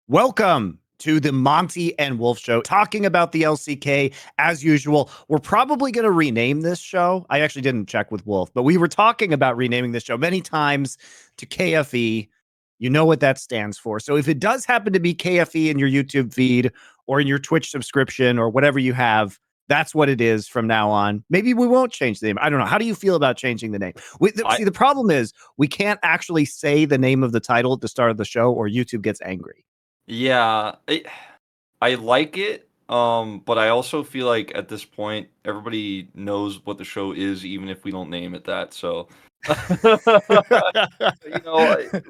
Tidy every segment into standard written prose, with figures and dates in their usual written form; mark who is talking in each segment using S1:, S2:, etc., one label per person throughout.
S1: Welcome to the Monte and Wolf Show, talking about the LCK as usual. We're probably going to rename this show. I actually didn't check with Wolf, but we were talking about renaming this show many times to KFE. You know what that stands for. So if it does happen to be KFE in your YouTube feed or in your Twitch subscription or whatever you have, that's what it is from now on. Maybe we won't change the name. I don't know. How do you feel about changing the name? See, the problem is we can't actually say the name of the title at the start of the show or YouTube gets angry.
S2: Yeah, I like it, but I also feel like at this point everybody knows what the show is, even if we don't name it that. So,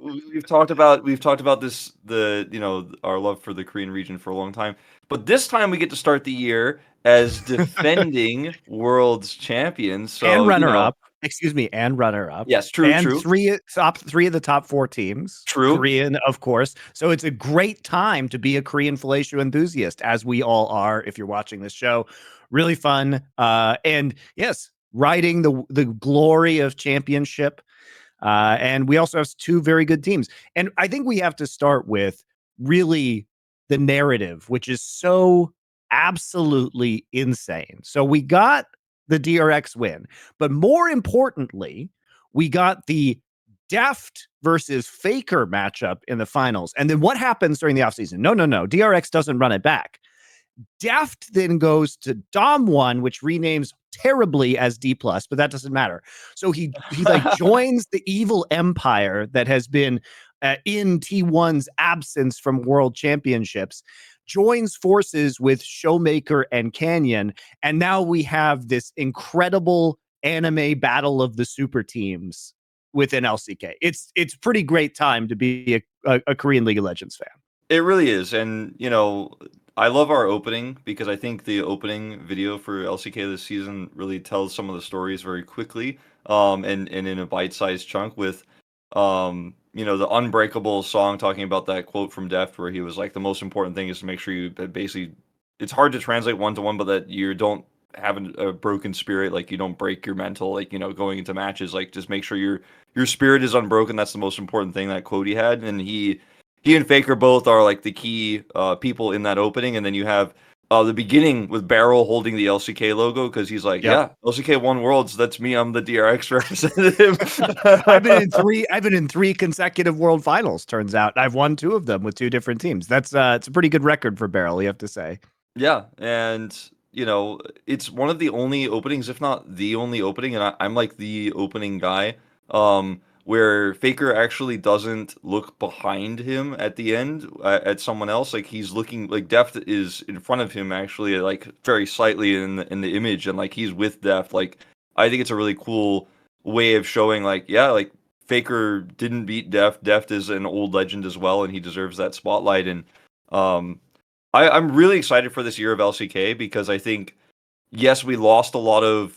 S2: we've talked about this our love for the Korean region for a long time, but this time we get to start the year as defending world's champions. So
S1: and runner-up. Excuse me, and runner-up.
S2: Yes, true,
S1: and
S2: true.
S1: Top three of the top 4 teams.
S2: True.
S1: Korean, of course. So it's a great time to be a Korean fellatio enthusiast, as we all are if you're watching this show. Really fun. And yes, riding the glory of championship. And we also have 2 very good teams. And I think we have to start with really the narrative, which is so absolutely insane. So we got the DRX win, but more importantly, we got the Deft versus Faker matchup in the finals. And then what happens during the offseason? No. DRX doesn't run it back. Deft then goes to Dom1, which renames terribly as Dplus, but that doesn't matter. So he like joins the evil empire that has been in T1's absence from world championships, joins forces with Showmaker and Canyon, and now we have this incredible anime battle of the super teams within LCK. It's pretty great time to be a Korean League of Legends fan.
S2: It really is, and I love our opening because I think the opening video for LCK this season really tells some of the stories very quickly, and in a bite-sized chunk with, the Unbreakable song talking about that quote from Deft where he was like, the most important thing is to make sure you basically, it's hard to translate one-to-one, but that you don't have a broken spirit, like you don't break your mental, like, going into matches, like just make sure your spirit is unbroken. That's the most important thing, that quote he had, and he and Faker both are like the key people in that opening, and then you have the beginning with Barrel holding the LCK logo because he's like, yeah, LCK won Worlds. That's me. I'm the DRX representative.
S1: I've been in 3 consecutive World Finals. Turns out I've won 2 of them with 2 different teams. That's it's a pretty good record for Barrel, you have to say.
S2: Yeah, and it's one of the only openings, if not the only opening, and I'm like the opening guy. Where Faker actually doesn't look behind him at the end at someone else. Like he's looking, like Deft is in front of him actually, like very slightly in the image, and like he's with Deft. Like I think it's a really cool way of showing, like, yeah, like Faker didn't beat Deft. Deft is an old legend as well, and he deserves that spotlight. And I'm really excited for this year of LCK because I think, yes, we lost a lot of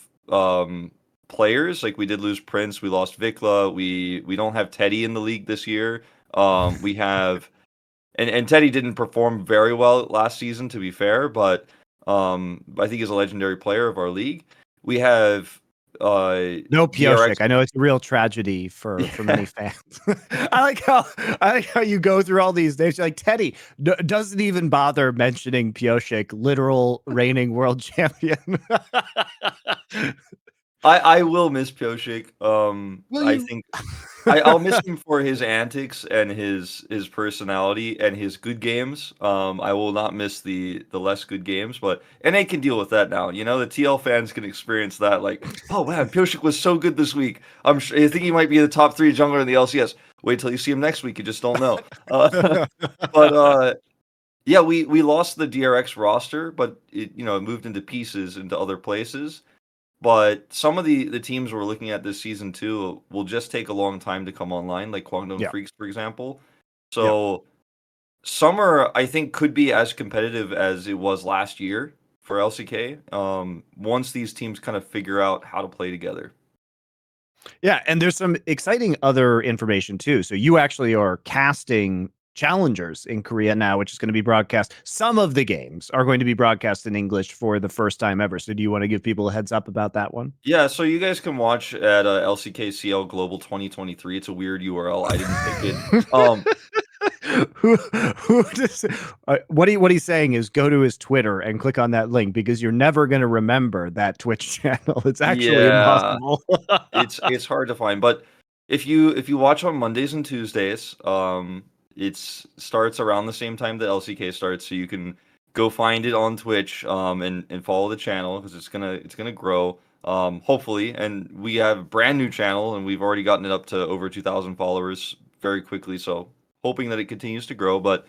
S2: players. Like we did lose Prince, we lost Vikla, we don't have Teddy in the league this year. We have and Teddy didn't perform very well last season, to be fair, but I think he's a legendary player of our league. We have
S1: no Pioshik. I know it's a real tragedy for many fans. I like how you go through all these names. Like Teddy doesn't even bother mentioning Pioshik, literal reigning world champion.
S2: I will miss Pioshik. I think I'll miss him for his antics and his personality and his good games. I will not miss the less good games, but NA can deal with that now. The TL fans can experience that. Like, oh man, Pioshik was so good this week. I think he might be the top 3 jungler in the LCS. Wait till you see him next week. You just don't know. But yeah, we lost the DRX roster, but it moved into pieces into other places. But some of the teams we're looking at this season too will just take a long time to come online, like Kwangdong Freecs, for example. So summer, I think, could be as competitive as it was last year for LCK. Once these teams kind of figure out how to play together.
S1: Yeah, and there's some exciting other information too. So you actually are casting challengers in Korea now, which is going to be broadcast. Some of the games are going to be broadcast in English for the first time ever. So do you want to give people a heads up about that one?
S2: Yeah, so you guys can watch at LCK CL Global 2023. It's a weird URL. I didn't pick it.
S1: who just, what he's saying is go to his Twitter and click on that link because you're never going to remember that Twitch channel. It's actually
S2: Yeah,
S1: impossible.
S2: it's hard to find, but if you watch on Mondays and Tuesdays, it's starts around the same time that LCK starts, so you can go find it on Twitch, and follow the channel because it's gonna grow, hopefully, and we have a brand new channel and we've already gotten it up to over 2,000 followers very quickly, so hoping that it continues to grow, but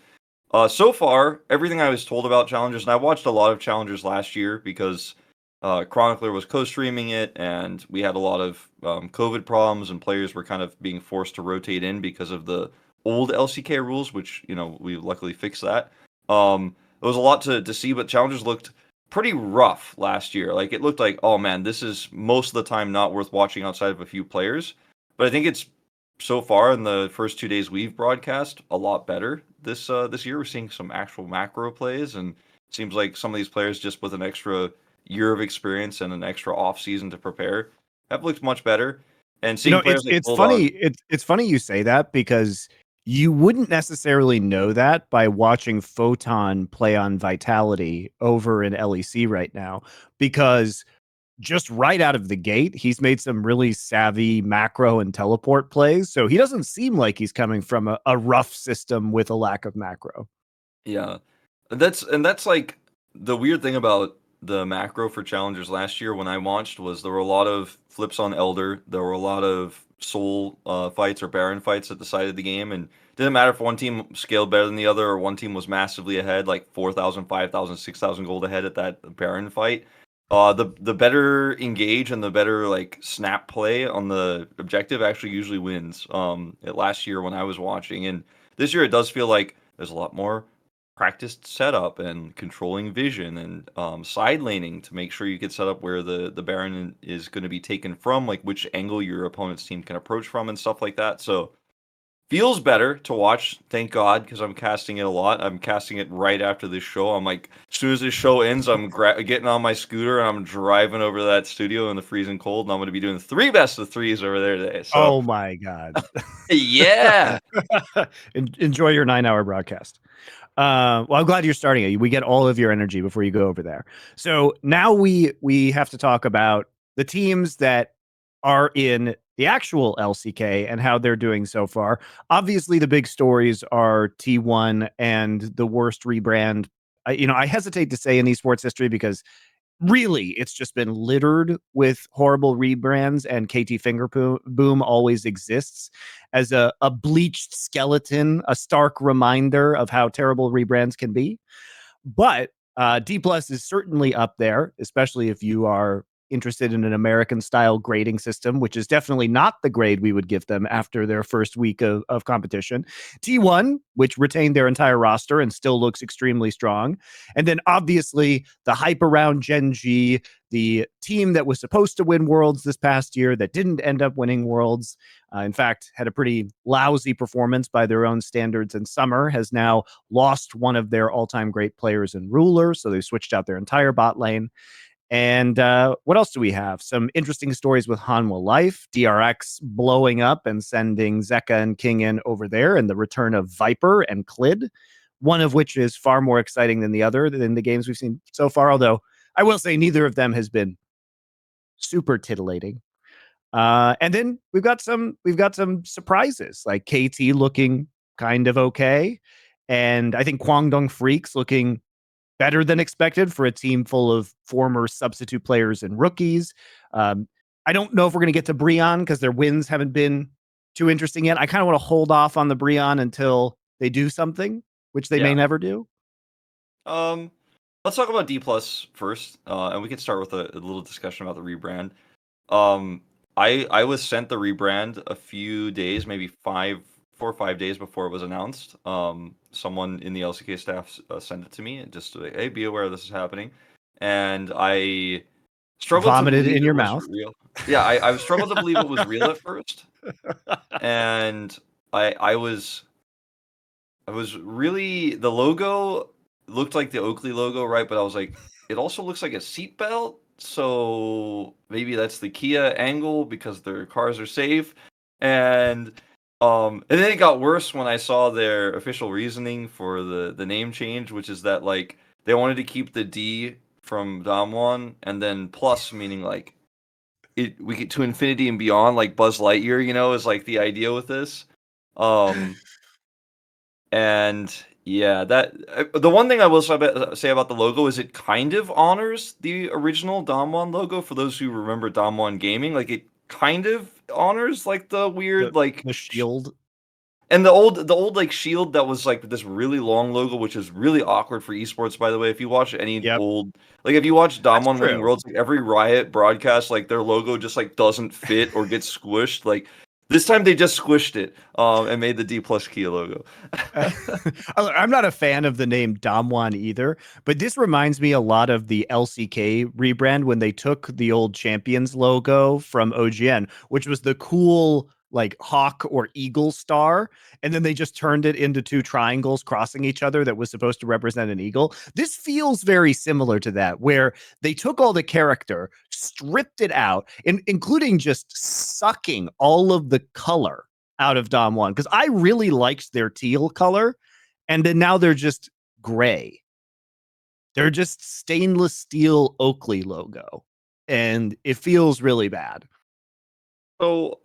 S2: so far, everything I was told about Challengers, and I watched a lot of Challengers last year because Chronicler was co-streaming it, and we had a lot of COVID problems, and players were kind of being forced to rotate in because of the old LCK rules, which we luckily fixed that. It was a lot to see, but Challengers looked pretty rough last year. Like it looked like, oh man, this is most of the time not worth watching outside of a few players. But I think it's so far in the first 2 days we've broadcast a lot better this year. We're seeing some actual macro plays, and it seems like some of these players just with an extra year of experience and an extra off season to prepare have looked much better. And seeing players like
S1: It's funny.
S2: Bulldog,
S1: It's funny you say that because you wouldn't necessarily know that by watching Photon play on Vitality over in LEC right now, because just right out of the gate, he's made some really savvy macro and teleport plays. So he doesn't seem like he's coming from a rough system with a lack of macro.
S2: yeah, that's like the weird thing about the macro for challengers last year when I launched was there were a lot of flips on Elder, there were a lot of soul fights or Baron fights that decided the game, and it didn't matter if one team scaled better than the other or one team was massively ahead, like 4,000, 5,000, 6,000 gold ahead at that Baron fight. The better engage and the better like snap play on the objective actually usually wins. Last year when I was watching, and this year it does feel like there's a lot more practiced setup and controlling vision and side laning to make sure you get set up where the Baron is going to be taken from, like which angle your opponent's team can approach from and stuff like that. So feels better to watch, thank God, because I'm casting it a lot. I'm casting it right after this show. I'm like, as soon as this show ends, I'm getting on my scooter and I'm driving over to that studio in the freezing cold, and I'm going to be doing 3 best of 3s over there today. So
S1: Oh my God.
S2: yeah,
S1: Enjoy your 9-hour broadcast. Well, I'm glad you're starting it. We get all of your energy before you go over there. So now we have to talk about the teams that are in the actual LCK and how they're doing so far. Obviously, the big stories are T1 and the worst rebrand. I hesitate to say in esports history because really it's just been littered with horrible rebrands, and KT Finger Boom always exists as a bleached skeleton, a stark reminder of how terrible rebrands can be. But Dplus is certainly up there, especially if you are interested in an American style grading system, which is definitely not the grade we would give them after their first week of competition. T1, which retained their entire roster and still looks extremely strong. And then obviously the hype around GenG, the team that was supposed to win Worlds this past year that didn't end up winning Worlds. In fact, had a pretty lousy performance by their own standards in summer, has now lost one of their all-time great players in Ruler, so they switched out their entire bot lane. And what else do we have? Some interesting stories with Hanwha Life, DRX blowing up and sending Zeka and King in over there, and the return of Viper and Clid, one of which is far more exciting than the other in the games we've seen so far, although I will say neither of them has been super titillating. And then we've got some surprises like KT looking kind of okay, and I think Kwangdong Freecs looking better than expected for a team full of former substitute players and rookies. Um, I don't know if we're going to get to Breon because their wins haven't been too interesting yet. I kind of want to hold off on the Breon until they do something, which they may
S2: yeah.
S1: never do.
S2: Um, let's talk about D+ first, and we can start with a little discussion about the rebrand. Um, I was sent the rebrand a few days, maybe 4 or 5 days before it was announced. Someone in the LCK staff sent it to me and just like, hey, be aware this is happening, and I struggled to
S1: Vomited
S2: believe
S1: in
S2: it
S1: your
S2: was
S1: mouth.
S2: real. Yeah, I struggled to believe it was real at first, and I was really, the logo looked like the Oakley logo, right? But I was like, it also looks like a seatbelt, so maybe that's the Kia angle because their cars are safe. And And then it got worse when I saw their official reasoning for the name change, which is that like they wanted to keep the D from Damwon, and then plus meaning like we get to infinity and beyond, like Buzz Lightyear, is like the idea with this. Um, and yeah, the one thing I will say about the logo is it kind of honors the original Damwon logo. For those who remember Damwon Gaming, like it kind of honors like the weird like
S1: The shield.
S2: and the old like shield that was like this really long logo, which is really awkward for esports, by the way. If you watch any
S1: Yep,
S2: old, like if you watch
S1: that's
S2: Damwon winning
S1: true.
S2: worlds, like every Riot broadcast, like their logo just like doesn't fit or gets squished. Like this time they just squished it, and made the Dplus KIA logo.
S1: I'm not a fan of the name Damwon either, but this reminds me a lot of the LCK rebrand when they took the old Champions logo from OGN, which was the cool like hawk or eagle star, and then they just turned it into two triangles crossing each other that was supposed to represent an eagle. This feels very similar to that, where they took all the character, stripped it out, including just sucking all of the color out of Damwon, because I really liked their teal color, and then now they're just gray. They're just stainless steel Oakley logo, and it feels really bad.
S2: So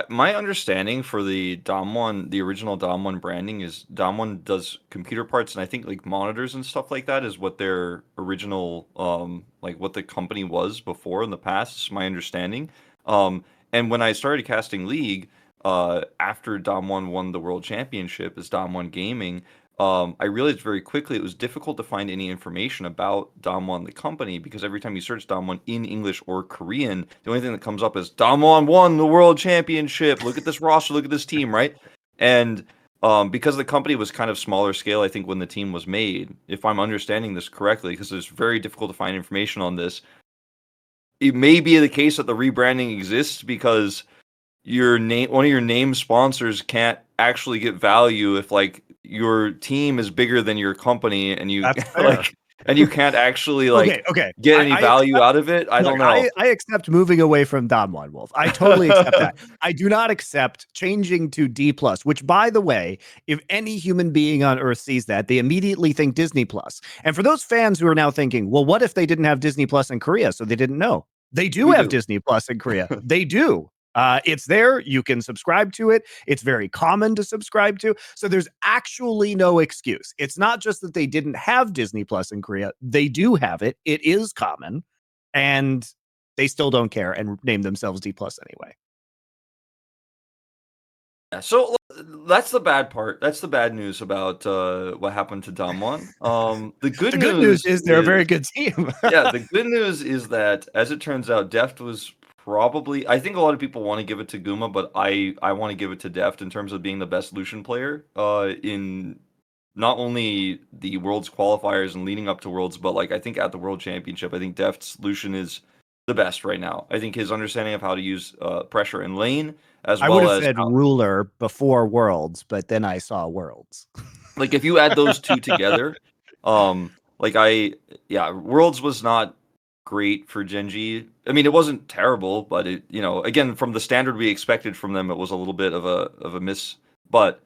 S2: my understanding for the Damwon, the original Damwon branding is Damwon does computer parts and I think like monitors and stuff like that is what their original like what the company was before in the past, is my understanding. And when I started casting League, after Damwon won the world championship as Damwon Gaming, I realized very quickly it was difficult to find any information about Damwon the company, because every time you search Damwon in English or Korean, the only thing that comes up is Damwon won the world championship. Look at this roster. Look at this team, right? And because the company was kind of smaller scale, I think when the team was made, if I'm understanding this correctly, because it's very difficult to find information on this, it may be the case that the rebranding exists because one of your name sponsors can't actually get value if like your team is bigger than your company, and you
S1: That's fair.
S2: like and you can't actually like
S1: Okay.
S2: get
S1: I,
S2: any
S1: I
S2: value
S1: accept.
S2: out of it. I
S1: Look,
S2: don't know.
S1: I accept moving away from Damwon Wolf. I totally accept that. I do not accept changing to D plus, which, by the way, if any human being on Earth sees that, they immediately think Disney Plus. And for those fans who are now thinking, well, what if they didn't have Disney Plus in Korea, so they didn't know? They do
S2: We
S1: have
S2: do.
S1: Disney Plus in Korea. They do. It's there. You can subscribe to it. It's very common to subscribe to. So there's actually no excuse. It's not just that they didn't have Disney Plus in Korea. They do have it. It is common. And they still don't care and name themselves D plus anyway.
S2: Yeah, so that's the bad part. That's the bad news about what happened to Damwon. The good
S1: The good news
S2: news
S1: is they're a very
S2: is,
S1: good team.
S2: yeah, the good news is that as it turns out, Deft was probably. I think a lot of people want to give it to Guma, but I want to give it to Deft in terms of being the best Lucian player in not only the Worlds qualifiers and leading up to Worlds, but like I think at the World Championship, I think Deft's Lucian is the best right now. I think his understanding of how to use pressure and lane, as
S1: I would
S2: well
S1: have
S2: as
S1: said
S2: how,
S1: ruler before Worlds, but then I saw Worlds.
S2: like if you add those two together, like yeah, Worlds was not great for Gen.G. I mean, it wasn't terrible, but it, again, from the standard we expected from them, it was a little bit of a miss. But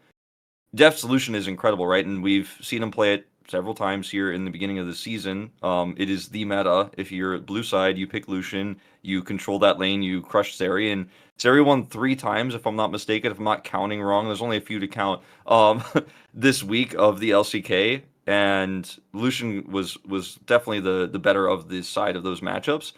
S2: Def's solution is incredible, right? And we've seen him play it several times here in the beginning of the season. It is the meta. If you're blue side, you pick Lucian, you control that lane, you crush Zeri, and Zeri won 3 times, if I'm not mistaken, if I'm not counting wrong. There's only a few to count. This week of the LCK, and Lucian was definitely the better of the side of those matchups.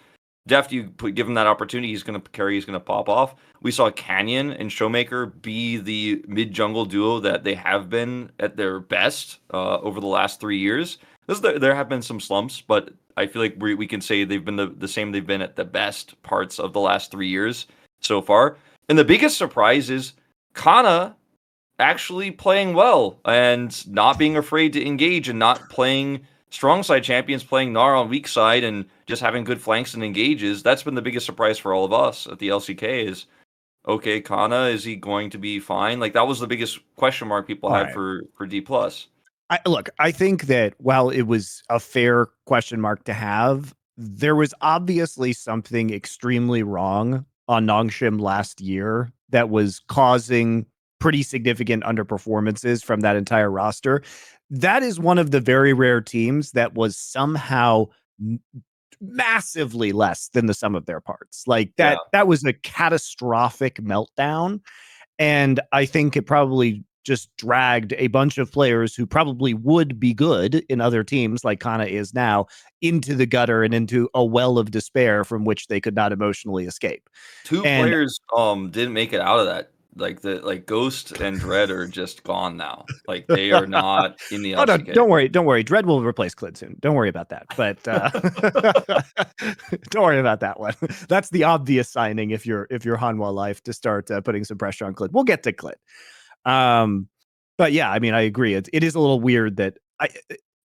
S2: Deft, give him that opportunity, he's going to carry, he's going to pop off. We saw Canyon and Showmaker be the mid jungle duo that they have been at their best over the last 3 years. There have been some slumps, but I feel like we can say they've been the same they've been at the best parts of the last 3 years so far. And the biggest surprise is Kana actually playing well and not being afraid to engage and not playing strong side champions, playing Gnar on weak side and just having good flanks and engages. That's been the biggest surprise for all of us at the LCK is, okay, Kana, is he going to be fine? Like that was the biggest question mark people
S1: All
S2: had
S1: right.
S2: for D plus.
S1: Look, I think that while it was a fair question mark to have, there was obviously something extremely wrong on Nongshim last year that was causing pretty significant underperformances from that entire roster. That is one of the very rare teams that was somehow massively less than the sum of their parts. Like that, that was a catastrophic meltdown. And I think it probably just dragged a bunch of players who probably would be good in other teams like Kana is now into the gutter and into a well of despair from which they could not emotionally escape.
S2: Two
S1: And
S2: players didn't make it out of that. Like Ghost and Dread are just gone now. Like they are not in the
S1: oh no,
S2: LCK.
S1: don't worry. Dread will replace Clid soon. Don't worry about that. But don't worry about that one. That's the obvious signing if you're Hanwha Life to start putting some pressure on Clid. We'll get to Clid. But yeah, I mean, I agree. It is a little weird that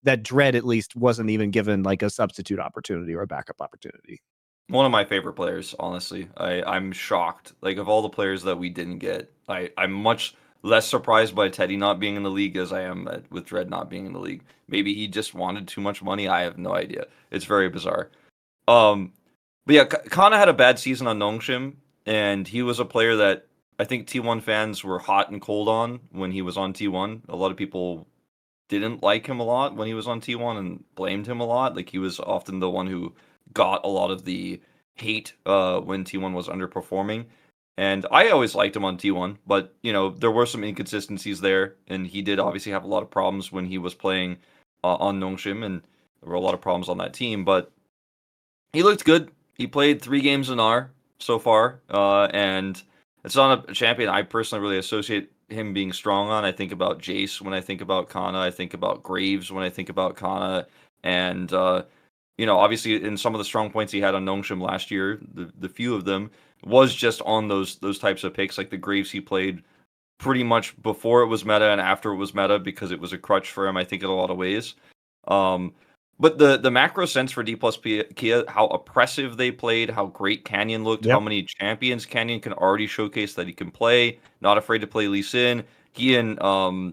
S1: that Dread at least wasn't even given like a substitute opportunity or a backup opportunity.
S2: One of my favorite players, honestly. I'm shocked. Like of all the players that we didn't get, I'm much less surprised by Teddy not being in the league as I am with Dread not being in the league. Maybe he just wanted too much money. I have no idea. It's very bizarre. But yeah, Kana had a bad season on Nongshim, and he was a player that I think T1 fans were hot and cold on when he was on T1. A lot of people didn't like him a lot when he was on T1 and blamed him a lot. Like he was often the one who got a lot of the hate when T1 was underperforming. And I always liked him on T1, but you know, there were some inconsistencies there, and he did obviously have a lot of problems when he was playing on Nongshim, and there were a lot of problems on that team, but he looked good. He played 3 games in R so far, and it's not a champion I personally really associate him being strong on. I think about Jace when I think about Kana. I think about Graves when I think about Kana. And, you know, obviously in some of the strong points he had on Nongshim last year, the few of them, was just on those types of picks. Like the Graves he played pretty much before it was meta and after it was meta because it was a crutch for him, I think, in a lot of ways. But the macro sense for Dplus KIA, how oppressive they played, how great Canyon looked, how many champions Canyon can already showcase that he can play, not afraid to play Lee Sin. He and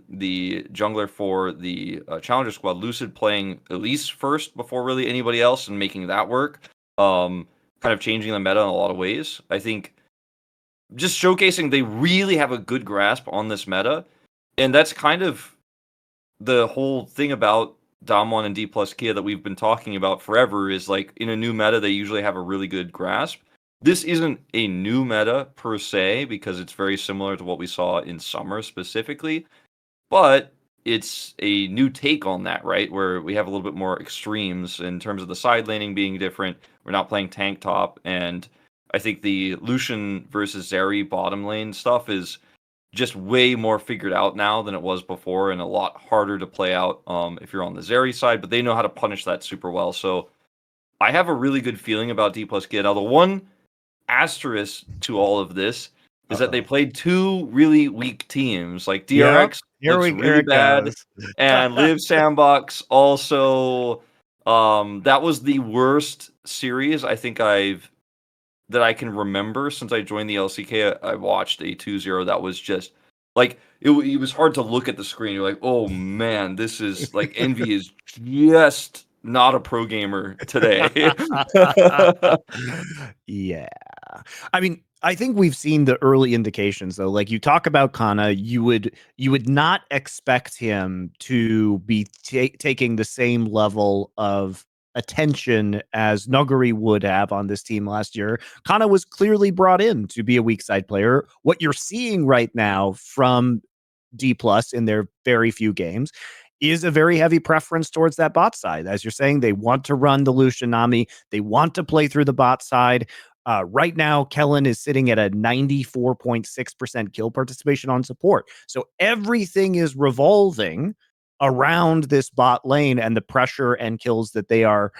S2: the jungler for the Challenger squad, Lucid, playing Elise first before really anybody else and making that work, kind of changing the meta in a lot of ways. I think just showcasing they really have a good grasp on this meta, and that's kind of the whole thing about Damwon and Dplus KIA that we've been talking about forever is like in a new meta, they usually have a really good grasp. This isn't a new meta per se because it's very similar to what we saw in summer specifically, but it's a new take on that, right? Where we have a little bit more extremes in terms of the side laning being different. We're not playing tank top, and I think the Lucian versus Zeri bottom lane stuff is just way more figured out now than it was before, and a lot harder to play out if you're on the Zeri side, but they know how to punish that super well. So I have a really good feeling about Dplus KIA. Now, the one asterisk to all of this is that they played 2 really weak teams. Like DRX looks really bad, and Live Sandbox also. That was the worst series I think that I can remember since I joined the LCK. I watched a 2-0 that was just like it was hard to look at the screen. You're like, oh man, this is like Envy is just not a pro gamer today.
S1: Yeah. I mean, I think we've seen the early indications though. Like you talk about Kana, you would not expect him to be taking the same level of attention as Nuguri would have on this team last year. Kana was clearly brought in to be a weak side player. What you're seeing right now from Dplus in their very few games is a very heavy preference towards that bot side. As you're saying, they want to run the Lucian Nami. They want to play through the bot side. Right now, Kellen is sitting at a 94.6% kill participation on support. So everything is revolving around this bot lane and the pressure and kills that they are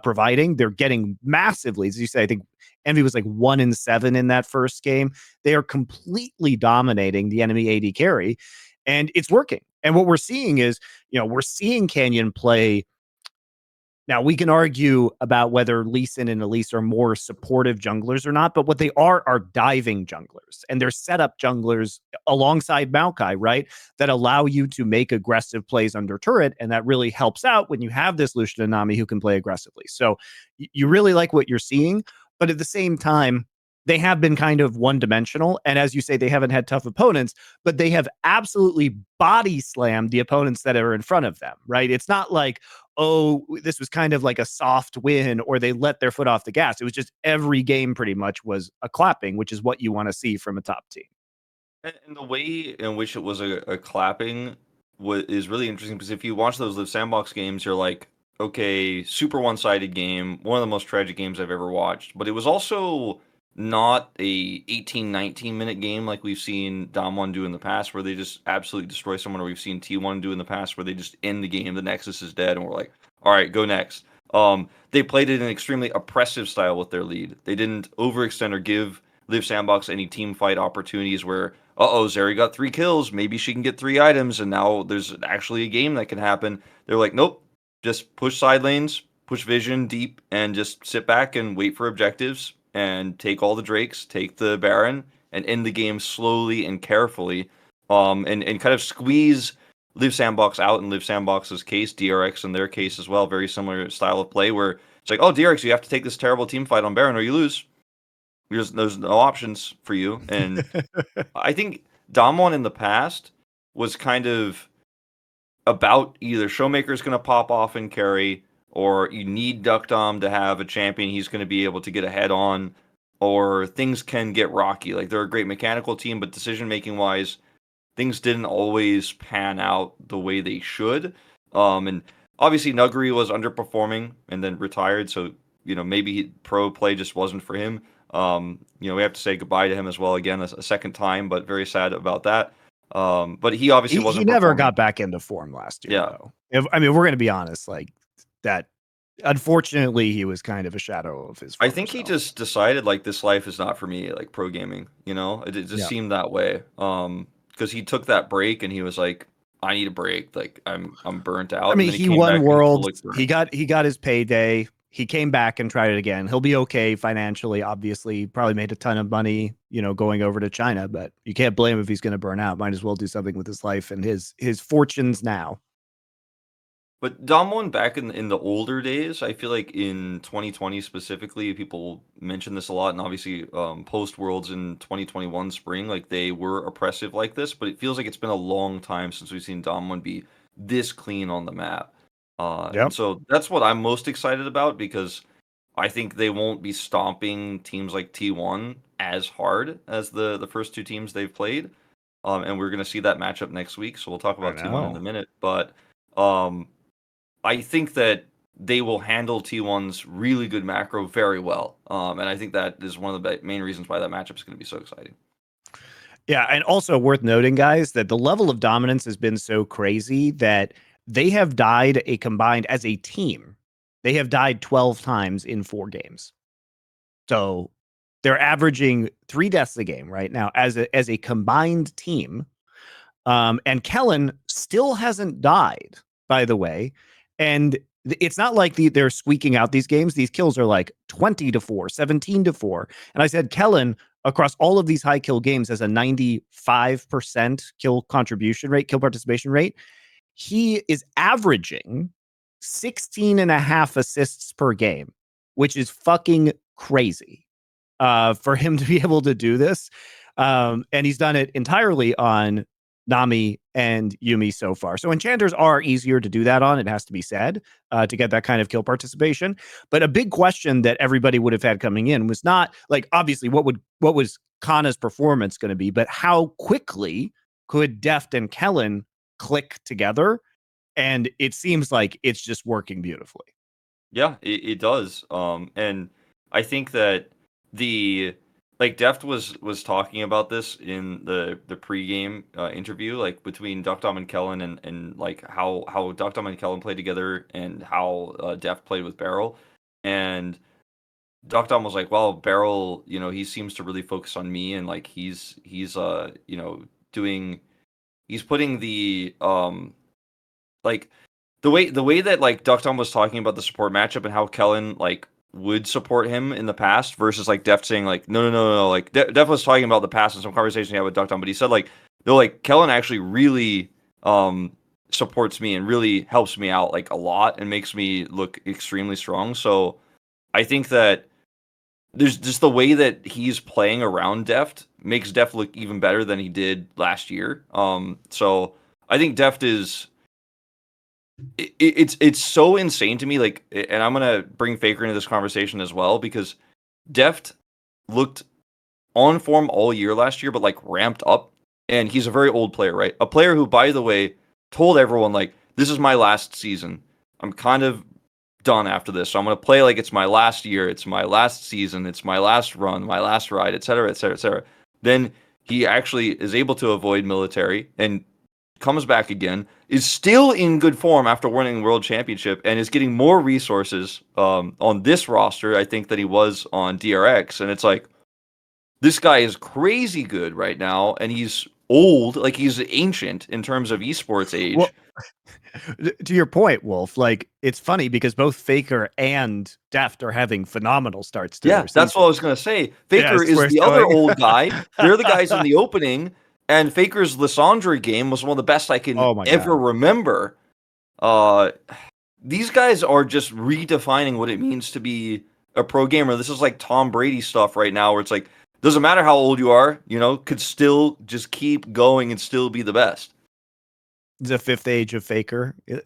S1: providing. They're getting massively, as you say, I think Envy was like 1-7 in that first game. They are completely dominating the enemy AD carry, and it's working. And what we're seeing is, you know, we're seeing Canyon play. Now, we can argue about whether Lee Sin and Elise are more supportive junglers or not, but what they are diving junglers, and they're setup junglers alongside Maokai, right? That allow you to make aggressive plays under turret, and that really helps out when you have this Lucian and Nami who can play aggressively. So you really like what you're seeing, but at the same time, they have been kind of one-dimensional, and as you say, they haven't had tough opponents, but they have absolutely body slammed the opponents that are in front of them, right? It's not like, oh, this was kind of like a soft win or they let their foot off the gas. It was just every game pretty much was a clapping, which is what you want to see from a top team.
S2: And the way in which it was a clapping is really interesting because if you watch those Live Sandbox games, you're like, okay, super one-sided game, one of the most tragic games I've ever watched. But it was also not a 18, 19-minute game like we've seen Dam1 do in the past, where they just absolutely destroy someone, or we've seen T1 do in the past, where they just end the game, the Nexus is dead, and we're like, all right, go next. They played it in an extremely oppressive style with their lead. They didn't overextend or give Live Sandbox any team fight opportunities where, Zeri got 3 kills, maybe she can get 3 items, and now there's actually a game that can happen. They're like, nope, just push side lanes, push vision deep, and just sit back and wait for objectives, and take all the Drakes, take the Baron, and end the game slowly and carefully, and kind of squeeze Live Sandbox out. In Live Sandbox's case, DRX in their case as well, very similar style of play, where it's like, DRX, you have to take this terrible team fight on Baron or you lose. There's no options for you. And I think Dam1 in the past was kind of about either Showmaker's going to pop off and carry, or you need DuckDom to have a champion he's going to be able to get ahead on, or things can get rocky. Like, they're a great mechanical team, but decision-making wise, things didn't always pan out the way they should. And obviously Nuguri was underperforming and then retired, so maybe pro play just wasn't for him. We have to say goodbye to him as well again a second time, but very sad about that. But he obviously wasn't.
S1: He never
S2: performing.
S1: got back into form last year,
S2: Yeah.
S1: though. I mean, we're going to be honest, like that. Unfortunately, he was kind of a shadow of his.
S2: I think he
S1: self.
S2: just decided like this life is not for me, like pro gaming. It just seemed that way. Because he took that break and he was like, I need a break. Like I'm burnt out.
S1: I mean,
S2: and then
S1: he won Worlds.
S2: He
S1: got his payday. He came back and tried it again. He'll be okay financially, obviously. Probably made a ton of money, going over to China, but you can't blame him if he's going to burn out. Might as well do something with his life and his fortunes now.
S2: But Dam1 back in the older days, I feel like in 2020 specifically, people mention this a lot, and obviously post Worlds in 2021 spring, like they were oppressive like this, but it feels like it's been a long time since we've seen Dam1 be this clean on the map. And so that's what I'm most excited about, because I think they won't be stomping teams like T1 as hard as the first 2 teams they've played. And we're going to see that matchup next week, so we'll talk about T1 in a minute. But I think that they will handle T1's really good macro very well. And I think that is one of the main reasons why that matchup is going to be so exciting.
S1: Yeah, and also worth noting, guys, that the level of dominance has been so crazy that they have died a combined, as a team, they have died 12 times in 4 games. So they're averaging 3 deaths a game right now as a combined team. And Kellen still hasn't died, by the way. And it's not like they're squeaking out these games. These kills are like 20-4, 17-4. And I said Kellen, across all of these high kill games, has a 95% kill contribution rate, kill participation rate. He is averaging 16.5 assists per game, which is fucking crazy for him to be able to do this. And he's done it entirely on Nami and Yuumi so far. So enchanters are easier to do that on, it has to be said, to get that kind of kill participation. But a big question that everybody would have had coming in was not like, obviously, what was Kana's performance going to be, but how quickly could Deft and Kellen click together? And it seems like it's just working beautifully.
S2: Yeah, it does. And I think that Deft was talking about this in the pregame interview, like between DuckDom and Kellen, and like how DuckDom and Kellen played together, and how Deft played with Beryl. And DuckDom was like, well, Beryl, he seems to really focus on me, and like he's putting the like the way that like DuckDom was talking about the support matchup and how Kellen like would support him in the past versus like Deft saying like no. Like Deft was talking about the past in some conversation he had with DuckDom, but he said like no, like Kellen actually really supports me and really helps me out like a lot and makes me look extremely strong. So I think that there's just the way that he's playing around Deft makes Deft look even better than he did last year. So I think Deft is it's so insane to me. Like, and I'm gonna bring Faker into this conversation as well because Deft looked on form all year last year, but like ramped up. And he's a very old player, right? A player who, by the way, told everyone like, "This is my last season. I'm kind of done after this. So I'm going to play like it's my last year, it's my last season, it's my last run, my last ride, etc., etc., etc." Then he actually is able to avoid military and comes back again, is still in good form after winning world championship, and is getting more resources on this roster, I think, than he was on DRX. And it's like, this guy is crazy good right now, and he's old, like he's ancient in terms of esports age.
S1: Well, to your point, Wolf, like it's funny because both Faker and Deft are having phenomenal starts to their season.
S2: That's what I was gonna say. Faker is the other old guy. They're the guys in the opening, and Faker's Lissandra game was one of the best I can ever remember. These guys are just redefining what it means to be a pro gamer. This is like Tom Brady stuff right now, where it's like, doesn't matter how old you are, you know, could still just keep going and still be the best.
S1: The fifth age of Faker. It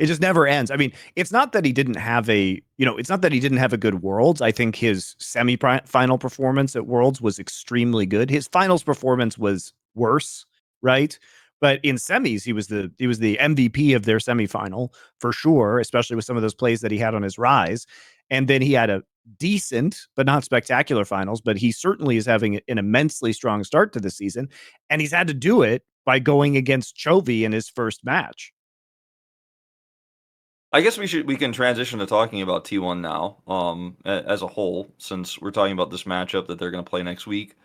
S1: just never ends. I mean, it's not that he didn't have it's not that he didn't have a good Worlds. I think his semi-final performance at Worlds was extremely good. His finals performance was worse, right? But in semis, he was the MVP of their semifinal for sure, especially with some of those plays that he had on his rise. And then he had a decent but not spectacular finals, but he certainly is having an immensely strong start to the season, and he's had to do it by going against Chovy in his first match.
S2: I guess we can transition to talking about T1 now, as a whole, since we're talking about this matchup that they're going to play next week.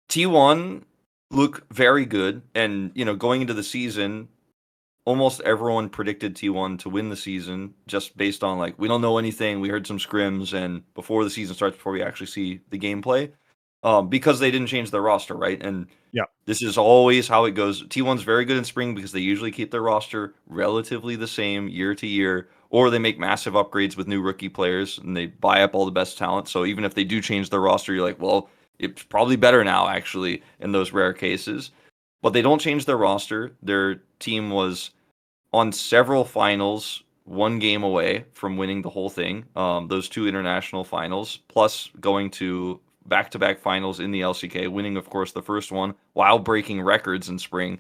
S2: T1 look very good, and you know, going into the season, almost everyone predicted T1 to win the season just based on like, we don't know anything. We heard some scrims, and before the season starts, before we actually see the gameplay, because they didn't change their roster, right? And this is always how it goes. T1's very good in spring because they usually keep their roster relatively the same year to year, or they make massive upgrades with new rookie players and they buy up all the best talent. So even if they do change their roster, you're like, well, it's probably better now, actually, in those rare cases. But they don't change their roster. Their team was on several finals, one game away from winning the whole thing. Those two international finals, plus going to back-to-back finals in the LCK, winning, of course, the first one while breaking records in spring.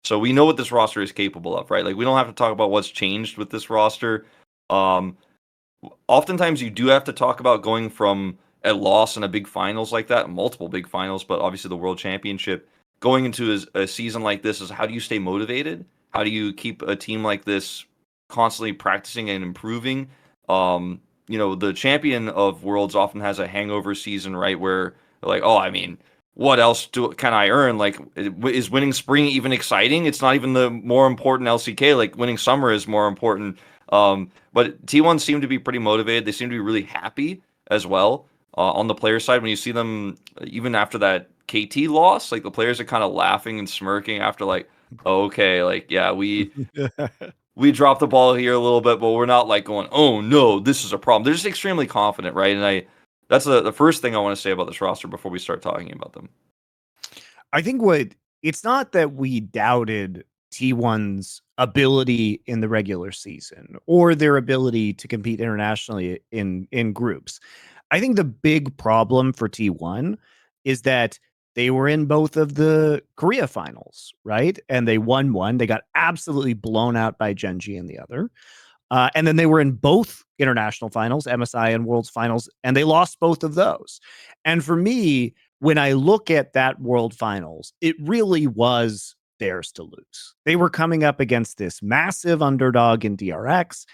S2: So we know what this roster is capable of, right? Like, we don't have to talk about what's changed with this roster. Oftentimes, you do have to talk about going from a loss in a big finals like that, multiple big finals, but obviously the World Championship, going into a season like this is, how do you stay motivated? How do you keep a team like this constantly practicing and improving? You know, the champion of Worlds often has a hangover season, right? Where they're like, oh, I mean, what else can I earn? Like, is winning spring even exciting? It's not even the more important LCK. Like, winning summer is more important. But T1 seem to be pretty motivated. They seem to be really happy as well. On the player side, when you see them, even after that KT loss, like the players are kind of laughing and smirking after, like, oh, okay, like, yeah, we dropped the ball here a little bit, but we're not like going, oh no, this is a problem. They're just extremely confident, right? And that's the first thing I want to say about this roster before we start talking about them.
S1: I think it's not that we doubted T1's ability in the regular season or their ability to compete internationally in groups. I think the big problem for T1 is that they were in both of the Korea finals, right? And they won one. They got absolutely blown out by GenG in the other. And then they were in both international finals, MSI and Worlds finals, and they lost both of those. And for me, when I look at that World Finals, it really was theirs to lose. They were coming up against this massive underdog in DRX.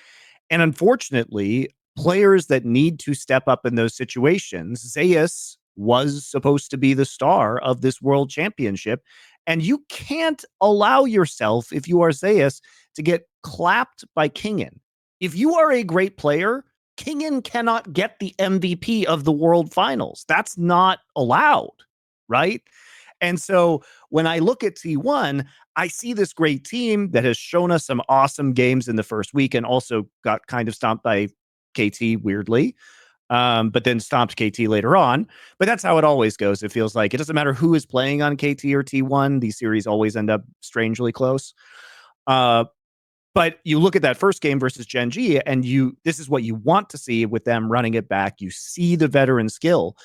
S1: And unfortunately, players that need to step up in those situations, Zeus was supposed to be the star of this world championship. And you can't allow yourself, if you are Zeus, to get clapped by Kingen. If you are a great player, Kingen cannot get the MVP of the World Finals. That's not allowed, right? And so when I look at T1, I see this great team that has shown us some awesome games in the first week and also got kind of stomped by KT weirdly. but then stomped KT later on. But that's how it always goes. It feels like it doesn't matter who is playing on KT or T1. These series always end up strangely close. But you look at that first game versus Gen.G, and this is what you want to see with them running it back. You see the veteran skill.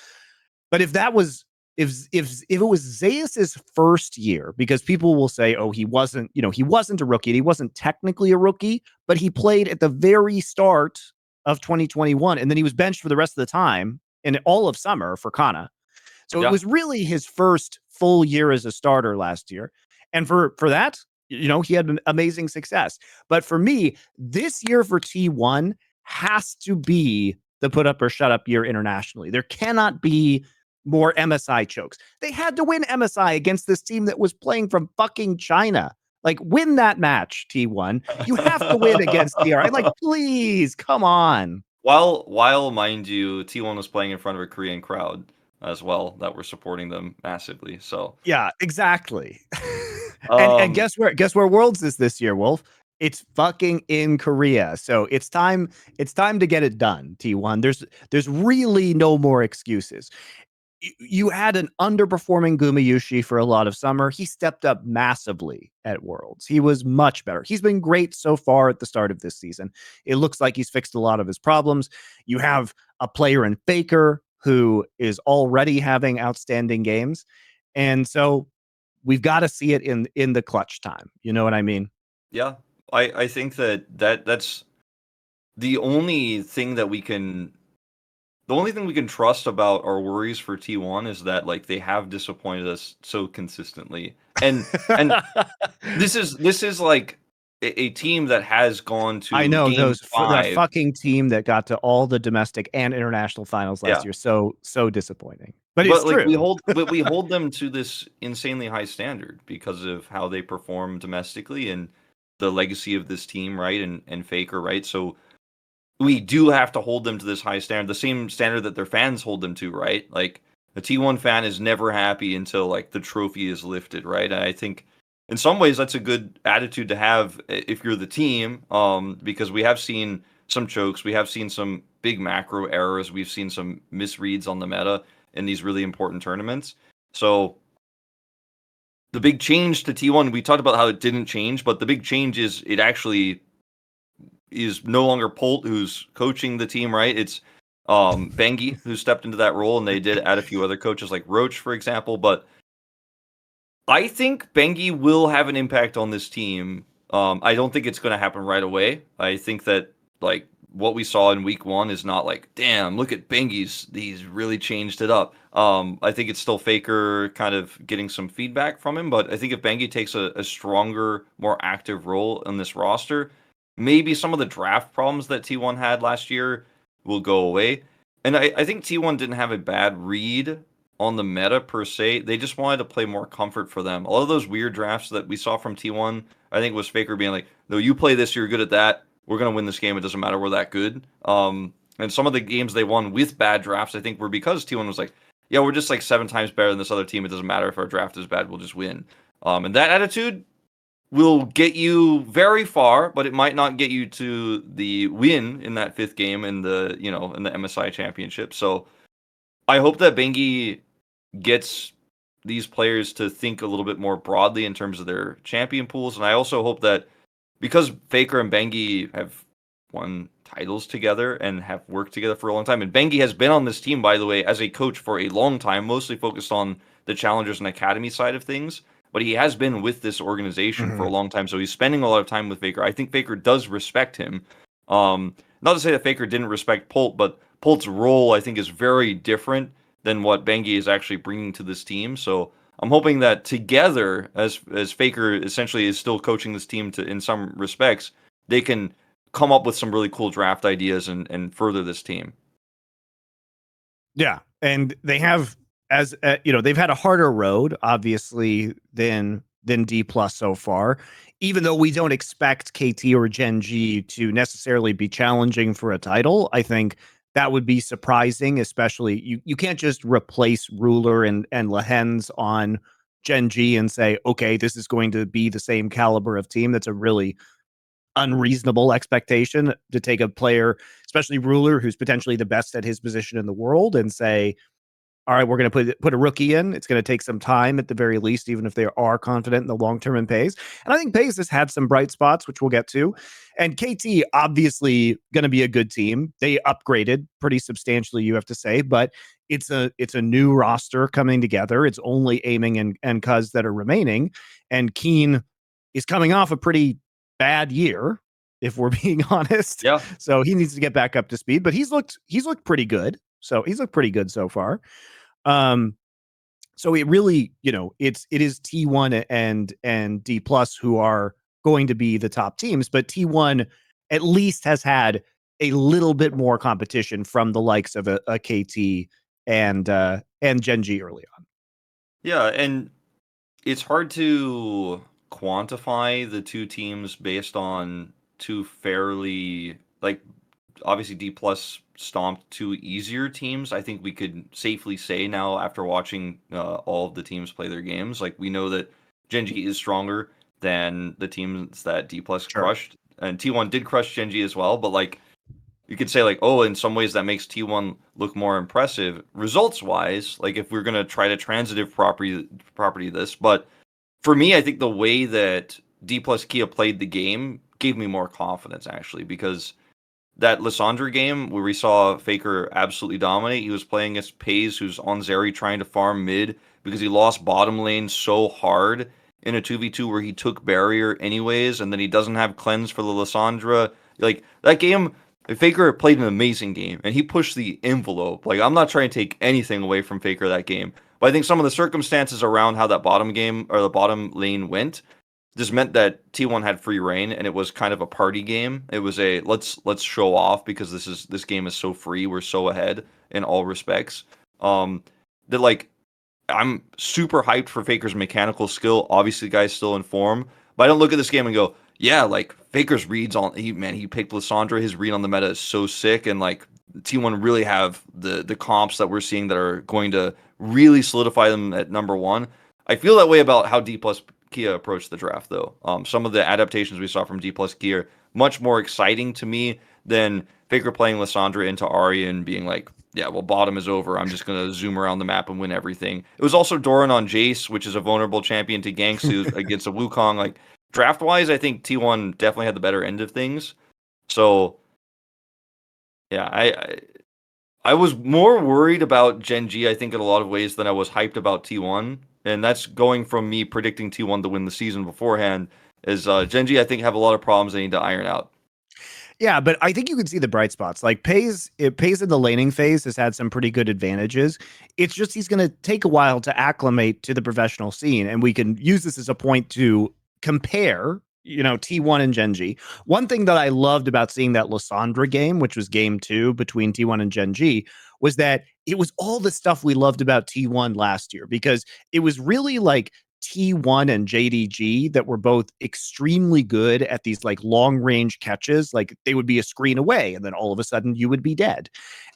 S1: But if that was if it was Zeus's first year, because people will say, oh, he wasn't a rookie, and he wasn't technically a rookie, but he played at the very start of 2021, and then he was benched for the rest of the time and all of summer for Kana. So it was really his first full year as a starter last year. And for that, he had an amazing success. But for me, this year for T1 has to be the put up or shut up year internationally. There cannot be more MSI chokes. They had to win MSI against this team that was playing from fucking China. Like, win that match, T1. You have to win against TR. Like, please, come on.
S2: While mind you, T1 was playing in front of a Korean crowd as well that were supporting them massively. So
S1: yeah, exactly. and guess where Worlds is this year, Wolf? It's fucking in Korea. So it's time to get it done, T1. There's really no more excuses. You had an underperforming Gumayushi for a lot of summer. He stepped up massively at Worlds. He was much better. He's been great so far at the start of this season. It looks like he's fixed a lot of his problems. You have a player in Faker who is already having outstanding games. And so we've got to see it in the clutch time. You know what I mean?
S2: Yeah. I think that's the only thing we can trust about our worries for T1 is that like they have disappointed us so consistently. And this is like a team that has gone to
S1: I know
S2: game
S1: that
S2: 5.
S1: fucking team that got to all the domestic and international finals last year. So disappointing. But it's
S2: like
S1: true.
S2: we hold them to this insanely high standard because of how they perform domestically and the legacy of this team, right? And Faker, right? So we do have to hold them to this high standard, the same standard that their fans hold them to, right? Like a T1 fan is never happy until like the trophy is lifted, right? And I think in some ways that's a good attitude to have if you're the team, because we have seen some chokes, we have seen some big macro errors, we've seen some misreads on the meta in these really important tournaments. So the big change to T1, we talked about how it didn't change, but the big change is it actually is no longer Polt who's coaching the team, right? It's Bengi who stepped into that role, and they did add a few other coaches like Roach, for example. But I think Bengi will have an impact on this team. I don't think it's going to happen right away. I think that like what we saw in week 1 is not like, damn, look at Bengi's, he's really changed it up. I think it's still Faker kind of getting some feedback from him, but I think if Bengi takes a stronger, more active role in this roster, maybe some of the draft problems that T1 had last year will go away. And I think T1 didn't have a bad read on the meta per se. They just wanted to play more comfort for them. A lot of those weird drafts that we saw from T1, I think was Faker being like, no, you play this, you're good at that. We're going to win this game. It doesn't matter. We're that good. And some of the games they won with bad drafts, I think, were because T1 was like, yeah, we're just like 7 times better than this other team. It doesn't matter if our draft is bad. We'll just win. And that attitude will get you very far, but it might not get you to the win in that 5th game in the MSI championship. So I hope that Bengi gets these players to think a little bit more broadly in terms of their champion pools. And I also hope that because Faker and Bengi have won titles together and have worked together for a long time, and Bengi has been on this team, by the way, as a coach for a long time, mostly focused on the challengers and academy side of things. But he has been with this organization for a long time, so he's spending a lot of time with Faker. I think Faker does respect him. Not to say that Faker didn't respect Polt, but Polt's role, I think, is very different than what Bengi is actually bringing to this team. So I'm hoping that together, as Faker essentially is still coaching this team in some respects, they can come up with some really cool draft ideas and further this team.
S1: Yeah, and they have, as they've had a harder road, obviously, than Dplus so far. Even though we don't expect KT or Gen.G to necessarily be challenging for a title, I think that would be surprising. Especially, you can't just replace Ruler and Lehens on Gen.G and say, okay, this is going to be the same caliber of team. That's a really unreasonable expectation to take a player, especially Ruler, who's potentially the best at his position in the world, and say, all right, we're going to put a rookie in. It's going to take some time at the very least, even if they are confident in the long term in Peyz. And I think Peyz has had some bright spots, which we'll get to. And KT obviously going to be a good team. They upgraded pretty substantially, you have to say, but it's a new roster coming together. It's only Aiming and Cuz that are remaining, and Keen is coming off a pretty bad year, if we're being honest.
S2: Yeah.
S1: So he needs to get back up to speed. But he's looked pretty good. So he's looked pretty good so far. So it really, it is T1 and Dplus who are going to be the top teams, but T1 at least has had a little bit more competition from the likes of a KT and Gen.G early on.
S2: Yeah, and it's hard to quantify the two teams based on two fairly, like, obviously Dplus stomped two easier teams. I think we could safely say now, after watching all of the teams play their games, like, we know that GenG is stronger than the teams that Dplus
S1: Sure.
S2: crushed, and T1 did crush GenG as well. But like, you could say like, oh, in some ways that makes T1 look more impressive results wise. Like, if we're gonna try to transitive property this, but for me, I think the way that Dplus KIA played the game gave me more confidence, actually, because that Lissandra game where we saw Faker absolutely dominate, he was playing against Peyz, who's on Zeri trying to farm mid because he lost bottom lane so hard in a 2v2 where he took barrier anyways, and then he doesn't have cleanse for the Lissandra. Like, that game, Faker played an amazing game, and he pushed the envelope. Like, I'm not trying to take anything away from Faker that game, but I think some of the circumstances around how that bottom game or the bottom lane went just meant that T1 had free reign, and it was kind of a party game. It was a let's show off because this game is so free. We're so ahead in all respects. That, like, I'm super hyped for Faker's mechanical skill. Obviously, the guy's still in form, but I don't look at this game and go, yeah, like, Faker's reads on he picked Lissandra. His read on the meta is so sick, and like, T1 really have the comps that we're seeing that are going to really solidify them at number one. I feel that way about how Dplus KIA approached the draft, though. Some of the adaptations we saw from Dplus KIA are much more exciting to me than Faker playing Lissandra into Ahri and being like, yeah, well, bottom is over. I'm just going to zoom around the map and win everything. It was also Doran on Jace, which is a vulnerable champion to Gangsu against a Wukong. Like, draft-wise, I think T1 definitely had the better end of things. So, yeah, I was more worried about Gen.G, I think, in a lot of ways than I was hyped about T1. And that's going from me predicting T1 to win the season beforehand. Is Gen.G, I think, have a lot of problems they need to iron out.
S1: Yeah, but I think you can see the bright spots. Like Peyz in the laning phase has had some pretty good advantages. It's just he's going to take a while to acclimate to the professional scene, and we can use this as a point to compare, T1 and Gen.G. One thing that I loved about seeing that Lissandra game, which was game 2 between T1 and Gen.G, was that it was all the stuff we loved about T1 last year, because it was really like T1 and JDG that were both extremely good at these like long range catches. Like, they would be a screen away and then all of a sudden you would be dead.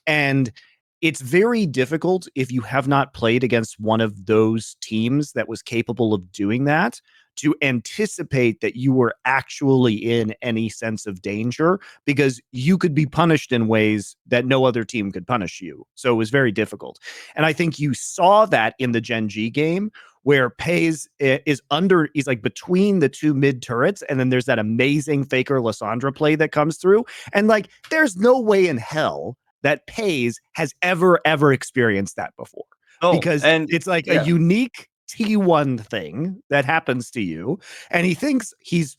S1: And it's very difficult, if you have not played against one of those teams that was capable of doing that, to anticipate that you were actually in any sense of danger, because you could be punished in ways that no other team could punish you. So it was very difficult. And I think you saw that in the Gen.G game, where Peyz he's like between the two mid turrets, and then there's that amazing Faker Lissandra play that comes through. And like, there's no way in hell that Peyz has ever experienced that before.
S2: Oh,
S1: Because
S2: and
S1: it's like a
S2: yeah,
S1: unique T1 thing that happens to you, and he thinks he's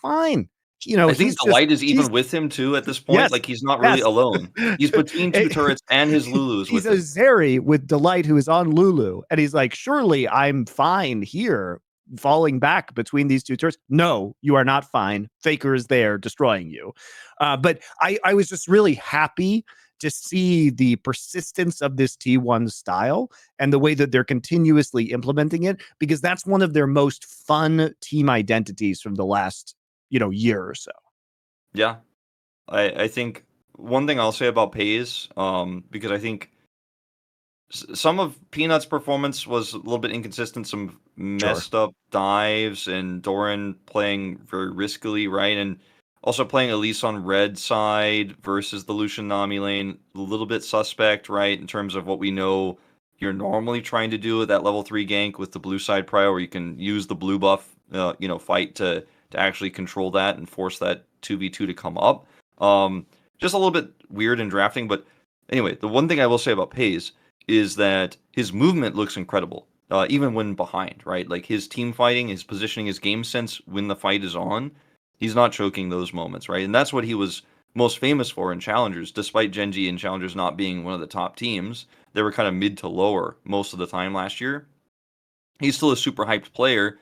S1: fine.
S2: I think Delight is
S1: He's
S2: even with him too at this point.
S1: yes,
S2: Like, he's not really
S1: yes.
S2: alone. He's between two turrets, and his Lulu's
S1: He's
S2: with
S1: a
S2: him.
S1: Zeri with Delight who is on Lulu, and he's like, surely I'm fine here, falling back between these two turrets. No, you are not fine. Faker is there destroying you. But I was just really happy to see the persistence of this T1 style and the way that they're continuously implementing it, because that's one of their most fun team identities from the last, year or so.
S2: Yeah, I think one thing I'll say about Peyz, because I think some of Peanut's performance was a little bit inconsistent, some
S1: Sure.
S2: messed up dives, and Doran playing very riskily, right? And Also playing Elise on red side versus the Lucian Nami lane, a little bit suspect, right? In terms of what we know you're normally trying to do with that level 3 gank with the blue side prio, where you can use the blue buff, fight to actually control that and force that 2v2 to come up. Just a little bit weird in drafting, but anyway, the one thing I will say about Peyz is that his movement looks incredible, even when behind, right? Like his team fighting, his positioning, his game sense when the fight is on, he's not choking those moments, right? And that's what he was most famous for in Challengers, despite Gen.G and Challengers not being one of the top teams. They were kind of mid to lower most of the time last year. He's still a super hyped player,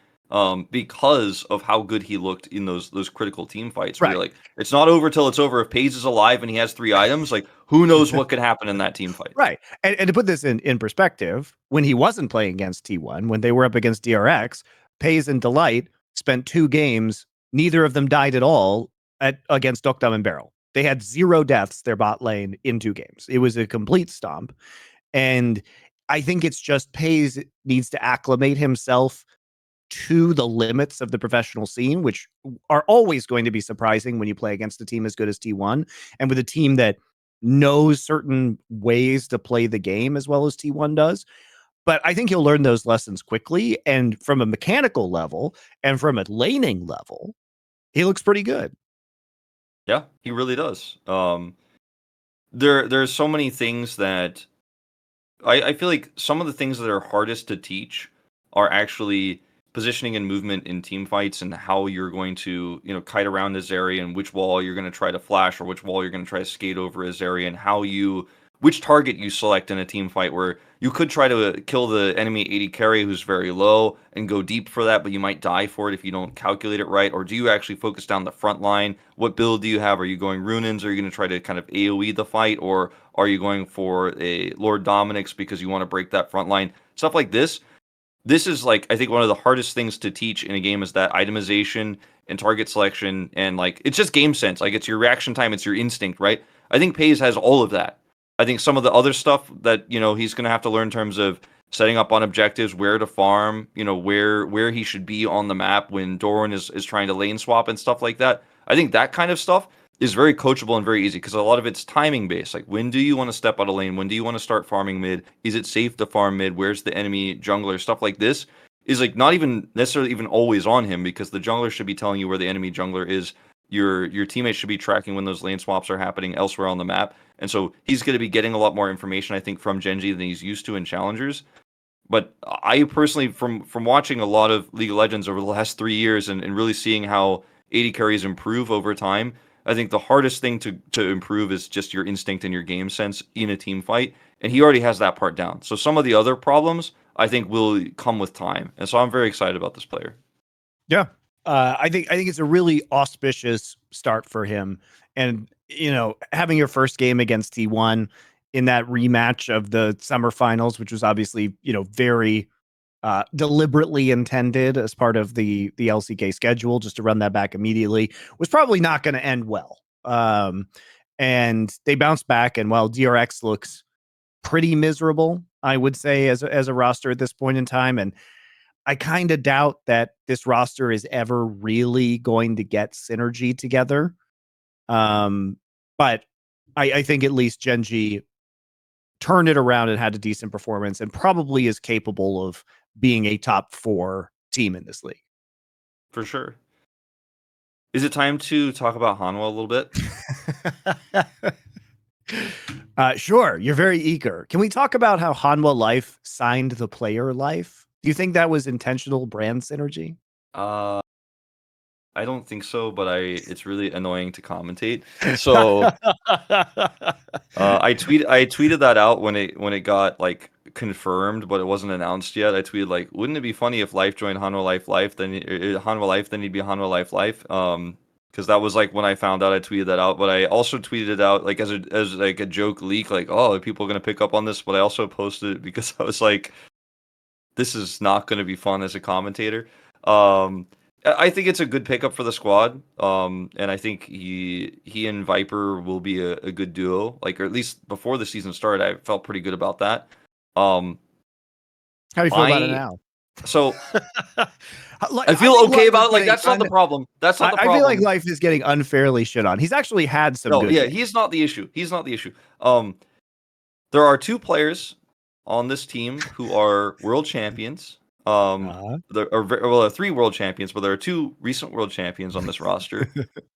S2: because of how good he looked in those critical team fights. Where you're
S1: Right.
S2: like, it's not over till it's over. If Peyz is alive and he has 3 items, like who knows what could happen in that team fight?
S1: Right. And to put this in perspective, when he wasn't playing against T1, when they were up against DRX, Peyz and Delight spent 2 games, neither of them died at all against Dokdam and Beryl. They had 0 deaths, their bot lane, in 2 games. It was a complete stomp. And I think it's just Peyz needs to acclimate himself to the limits of the professional scene, which are always going to be surprising when you play against a team as good as T1 and with a team that knows certain ways to play the game as well as T1 does. But I think he'll learn those lessons quickly. And from a mechanical level and from a laning level, he looks pretty good.
S2: Yeah, he really does. There's so many things that I feel like some of the things that are hardest to teach are actually positioning and movement in team fights and how you're going to, kite around this area and which wall you're going to try to flash or which wall you're going to try to skate over his area and which target you select in a team fight where you could try to kill the enemy AD carry who's very low and go deep for that, but you might die for it if you don't calculate it right. Or do you actually focus down the front line? What build do you have? Are you going Runins? Are you going to try to kind of AoE the fight? Or are you going for a Lord Dominic's because you want to break that front line? Stuff like this. This is like I think one of the hardest things to teach in a game is that itemization and target selection and like it's just game sense. Like it's your reaction time, it's your instinct, right? I think Peyz has all of that. I think some of the other stuff that he's going to have to learn in terms of setting up on objectives, where to farm, where he should be on the map when Doran is trying to lane swap and stuff like that. I think that kind of stuff is very coachable and very easy because a lot of it's timing based. Like when do you want to step out of lane? When do you want to start farming mid? Is it safe to farm mid? Where's the enemy jungler? Stuff like this is like not even necessarily even always on him because the jungler should be telling you where the enemy jungler is. Your teammates should be tracking when those lane swaps are happening elsewhere on the map. And so he's going to be getting a lot more information, I think, from Gen.G than he's used to in Challengers. But I personally, from watching a lot of League of Legends over the last 3 years and really seeing how AD carries improve over time, I think the hardest thing to improve is just your instinct and your game sense in a team fight. And he already has that part down. So some of the other problems, I think, will come with time. And so I'm very excited about this player.
S1: Yeah. I think it's a really auspicious start for him. And, having your first game against T1 in that rematch of the summer finals, which was obviously, very deliberately intended as part of the LCK schedule, just to run that back immediately, was probably not going to end well. And they bounced back. And while DRX looks pretty miserable, I would say, as a roster at this point in time, and I kind of doubt that this roster is ever really going to get synergy together. But I think at least Gen.G turned it around and had a decent performance and probably is capable of being a top 4 team in this league.
S2: For sure. Is it time to talk about Hanwha a little bit?
S1: Sure. You're very eager. Can we talk about how Hanwha Life signed the player Life? Do you think that was intentional brand synergy?
S2: Uh, I don't think so, but it's really annoying to commentate. So I tweeted that out when it got like confirmed, but it wasn't announced yet. I tweeted like, wouldn't it be funny if Life joined Hanwha Life then Hanwha Life then he'd be Hanwha Life. Because that was like when I found out I tweeted that out, but I also tweeted it out like as like a joke leak, like, oh, are people gonna pick up on this? But I also posted it because I was like, this is not gonna be fun as a commentator. I think it's a good pickup for the squad. And I think he and Viper will be a good duo. Like, or at least before the season started, I felt pretty good about that.
S1: How do you feel about it
S2: My
S1: now?
S2: So
S1: Like,
S2: I feel
S1: think
S2: okay
S1: Life is
S2: about it. Like,
S1: getting
S2: that's not the problem. That's not the
S1: I feel like
S2: problem.
S1: Life is getting unfairly shit on. He's actually had some
S2: No,
S1: good
S2: yeah,
S1: games.
S2: he's not the issue. He's not the issue. There are 2 players on this team who are world champions. There are well, there are 3 world champions, but there are 2 recent world champions on this roster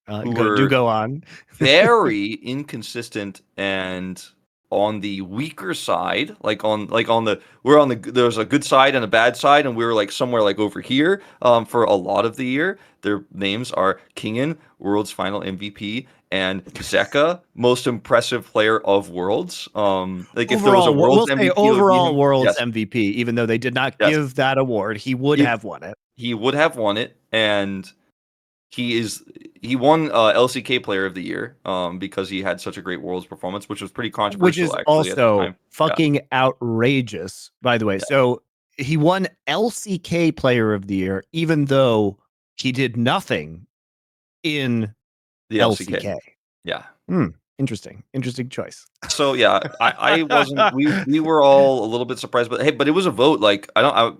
S2: who were
S1: Go on.
S2: very inconsistent and on the weaker side, there's a good side and a bad side, and we were like somewhere like over here for a lot of the year. Their names are Kingen, World's Final MVP, and Zeka, most impressive player of Worlds. Like if there was a
S1: Overall,
S2: Worlds
S1: we'll say
S2: MVP, it would be
S1: overall
S2: him.
S1: World's
S2: Yes,
S1: MVP, even though they did not
S2: yes.
S1: give that award, he would
S2: He
S1: have won it.
S2: he would have won it, and he won LCK Player of the Year because he had such a great Worlds performance, which was pretty
S1: Which
S2: controversial
S1: is
S2: actually at the
S1: also
S2: time. Yeah,
S1: fucking outrageous, by the way.
S2: yeah.
S1: So he won LCK Player of the Year, even though he did nothing in
S2: The LCK.
S1: LCK.
S2: Yeah.
S1: Interesting choice.
S2: So yeah, I wasn't. We were all a little bit surprised, but hey, but it was a vote. Like I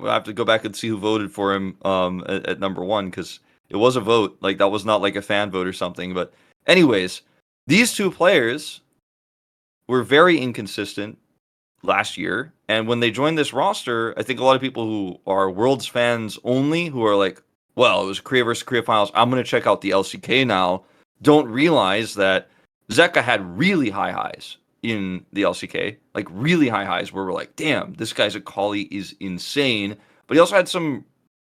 S2: have to go back and see who voted for him at number 1 because it was a vote. Like that was not like a fan vote or something. But anyways, these 2 players were very inconsistent last year, and when they joined this roster, I think a lot of people who are Worlds fans only, who are like, well, it was Korea versus Korea finals, I'm going to check out the LCK now, don't realize that Zeka had really high highs in the LCK, like really high highs where we're like, damn, this guy's Akali is insane. But he also had some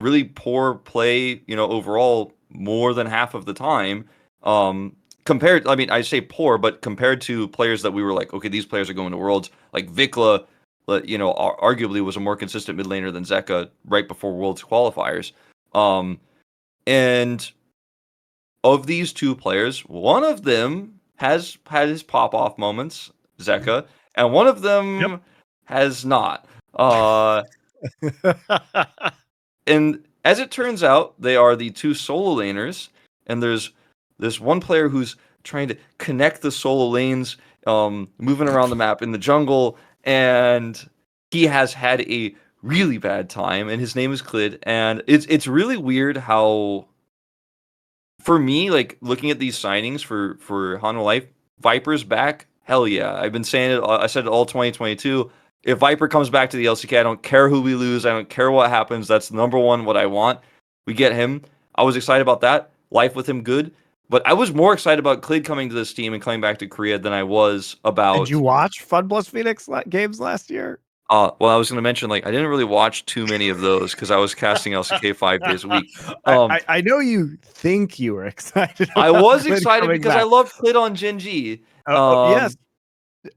S2: really poor play, overall more than half of the time. Compared, I mean, I say poor, but compared to players that we were like, okay, these players are going to Worlds, like Vikla, arguably was a more consistent mid laner than Zeka right before Worlds qualifiers. And of these 2 players, one of them has had his pop off moments, Zeka, and one of them has not. And as it turns out, they are the 2 solo laners, and there's one player who's trying to connect the solo lanes, moving around the map in the jungle, and he has had a really bad time, and his name is Clid, and it's really weird how, for me, like looking at these signings for Hanwha Life, Viper's back. Hell yeah! I've been saying it. I said it all 2022. If Viper comes back to the LCK, I don't care who we lose. I don't care what happens. That's number 1 what I want. We get him. I was excited about that. Life with him, good. But I was more excited about Clid coming to this team and coming back to Korea than I was
S1: Did you
S2: about.
S1: watch Fun Plus Phoenix games last year?
S2: Well, I was going to mention, like, I didn't really watch too many of those because I was casting LCK 5 days a week.
S1: I know you think you were excited
S2: I
S1: about
S2: was
S1: Clid
S2: excited
S1: coming
S2: because I
S1: back.
S2: loved Clid on Gen.G.
S1: Yes.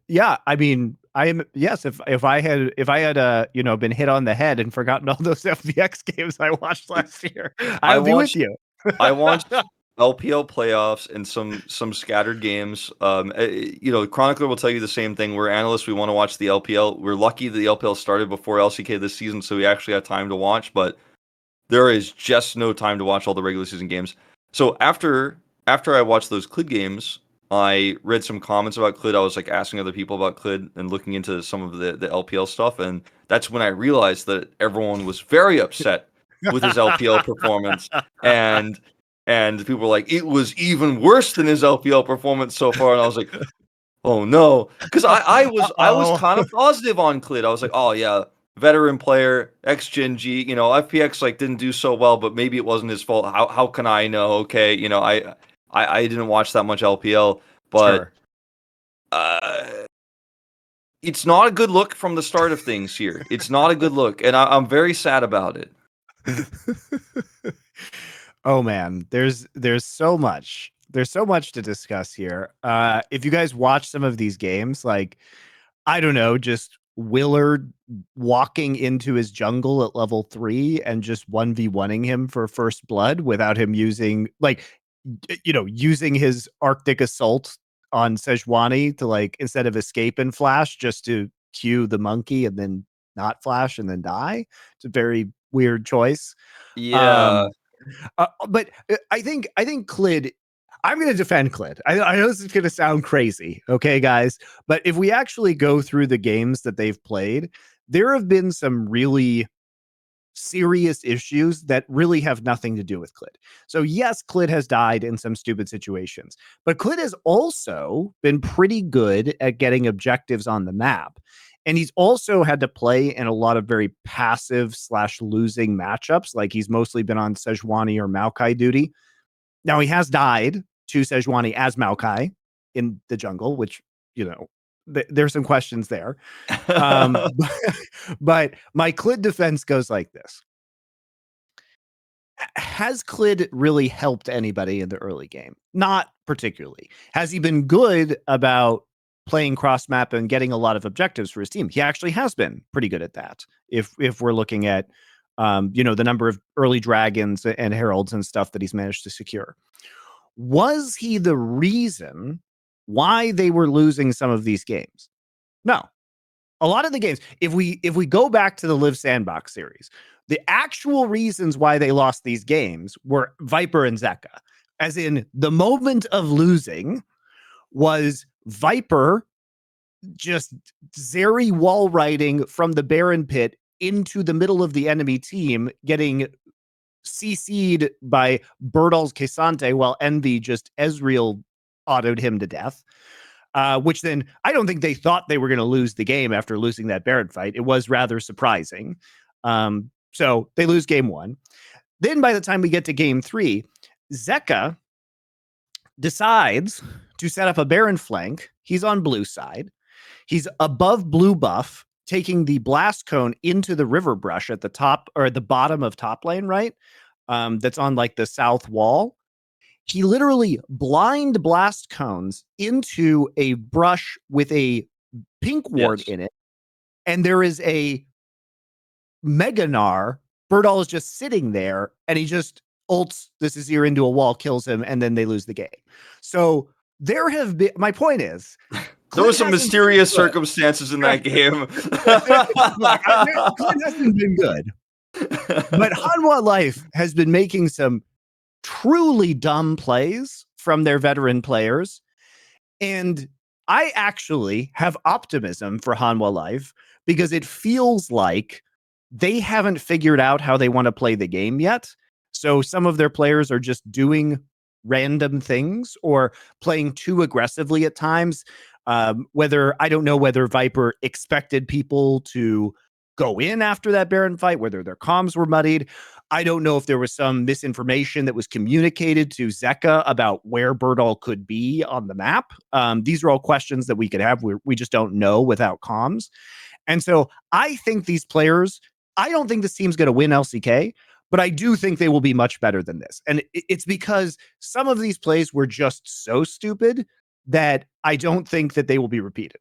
S1: Yeah, I mean, I am. Yes, if I had been hit on the head and forgotten all those FPX games I watched last year, I
S2: I
S1: would be with
S2: watched
S1: you.
S2: I watched LPL playoffs and some scattered games. Chronicler will tell you the same thing. We're analysts. We want to watch the LPL. We're lucky that the LPL started before LCK this season, so we actually have time to watch. But there is just no time to watch all the regular season games. So after I watched those Clid games, I read some comments about Clid. I was like asking other people about Clid and looking into some of the LPL stuff, and that's when I realized that everyone was very upset with his LPL performance, and people were like, it was even worse than his LPL performance so far, and I was like, oh no, because I was
S1: Oh,
S2: kind of positive on Clid. I was like, oh yeah, veteran player, ex Gen.G, FPX like didn't do so well, but maybe it wasn't his fault. How can I know? Okay, I didn't watch that much LPL, but
S1: sure.
S2: it's not a good look from the start of things here. It's not a good look, and I'm very sad about it.
S1: Oh man, there's so much. There's so much to discuss here. If you guys watch some of these games, like, I don't know, just Willard walking into his jungle at level 3 and just 1v1ing him for first blood without him using, like, using his Arctic Assault on Sejuani to, like, instead of escape and flash, just to cue the monkey and then not flash and then die. It's a very weird choice.
S2: Yeah,
S1: Um, but I think Clid. I'm going to defend Clid. I know this is going to sound crazy, okay, guys. But if we actually go through the games that they've played, there have been some really serious issues that really have nothing to do with Klid. So yes, Klid has died in some stupid situations, but Klid has also been pretty good at getting objectives on the map. And he's also had to play in a lot of very passive / losing matchups. Like he's mostly been on Sejuani or Maokai duty. Now he has died to Sejuani as Maokai in the jungle, which, there's some questions there. But my Klid defense goes like this. Has Klid really helped anybody in the early game? Not particularly. Has he been good about playing cross map and getting a lot of objectives for his team? He actually has been pretty good at that. If we're looking at the number of early dragons and heralds and stuff that he's managed to secure. Was he the reason why they were losing some of these games? No. A lot of the games, if we go back to the Live Sandbox series, the actual reasons why they lost these games were Viper and Zeka. As in, the moment of losing was Viper just Zeri wall riding from the Baron pit into the middle of the enemy team, getting CC'd by Burdal's Kesante while Envy just Ezreal autoed him to death. Which then I don't think they thought they were going to lose the game after losing that Baron fight. It was rather surprising. So they lose game 1. Then by the time we get to game 3, Zeka decides to set up a Baron flank. He's on blue side. He's above blue buff, taking the blast cone into the river brush at the top or at the bottom of top lane, right? That's on like the south wall. He literally blind blast cones into a brush with a pink ward in it. And there is a Meganar. Burdal is just sitting there and he just ults this Azir into a wall, kills him, and then they lose the game. So there have been, my point is,
S2: there were some mysterious circumstances in that game.
S1: Klid hasn't been good. But Hanwha Life has been making some truly dumb plays from their veteran players. And I actually have optimism for Hanwha Life because it feels like they haven't figured out how they want to play the game yet. So some of their players are just doing random things or playing too aggressively at times. I don't know whether Viper expected people to go in after that Baron fight, whether their comms were muddied. I don't know if there was some misinformation that was communicated to Zeka about where Burdal could be on the map. These are all questions that we could have. We just don't know without comms. And so I think these players, I don't think this team's going to win LCK, but I do think they will be much better than this. And it's because some of these plays were just so stupid that I don't think that they will be repeated.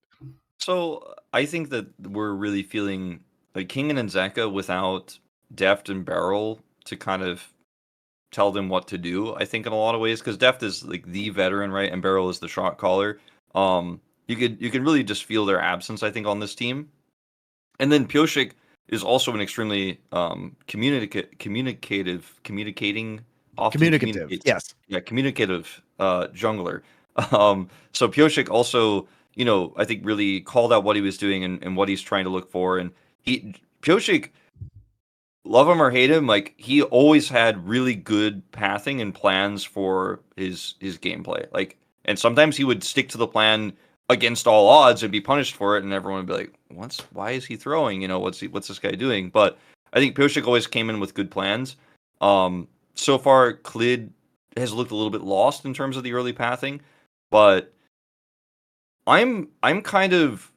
S2: So I think that we're really feeling like Kingen and Zeka without Deft and Beryl to kind of tell them what to do, I think, in a lot of ways, because Deft is like the veteran, right? And Beryl is the shot caller. You can really just feel their absence, I think, on this team. And then Pyosik is also an extremely communicative,
S1: yes.
S2: Yeah, communicative jungler. So Pyosik also, I think really called out what he was doing and what he's trying to look for. And Pyosik, love him or hate him, like he always had really good pathing and plans for his gameplay. Like, and sometimes he would stick to the plan against all odds and be punished for it, and everyone would be like, why is he throwing? What's this guy doing? But I think Pyosik always came in with good plans. So far, Klid has looked a little bit lost in terms of the early pathing, but I'm kind of,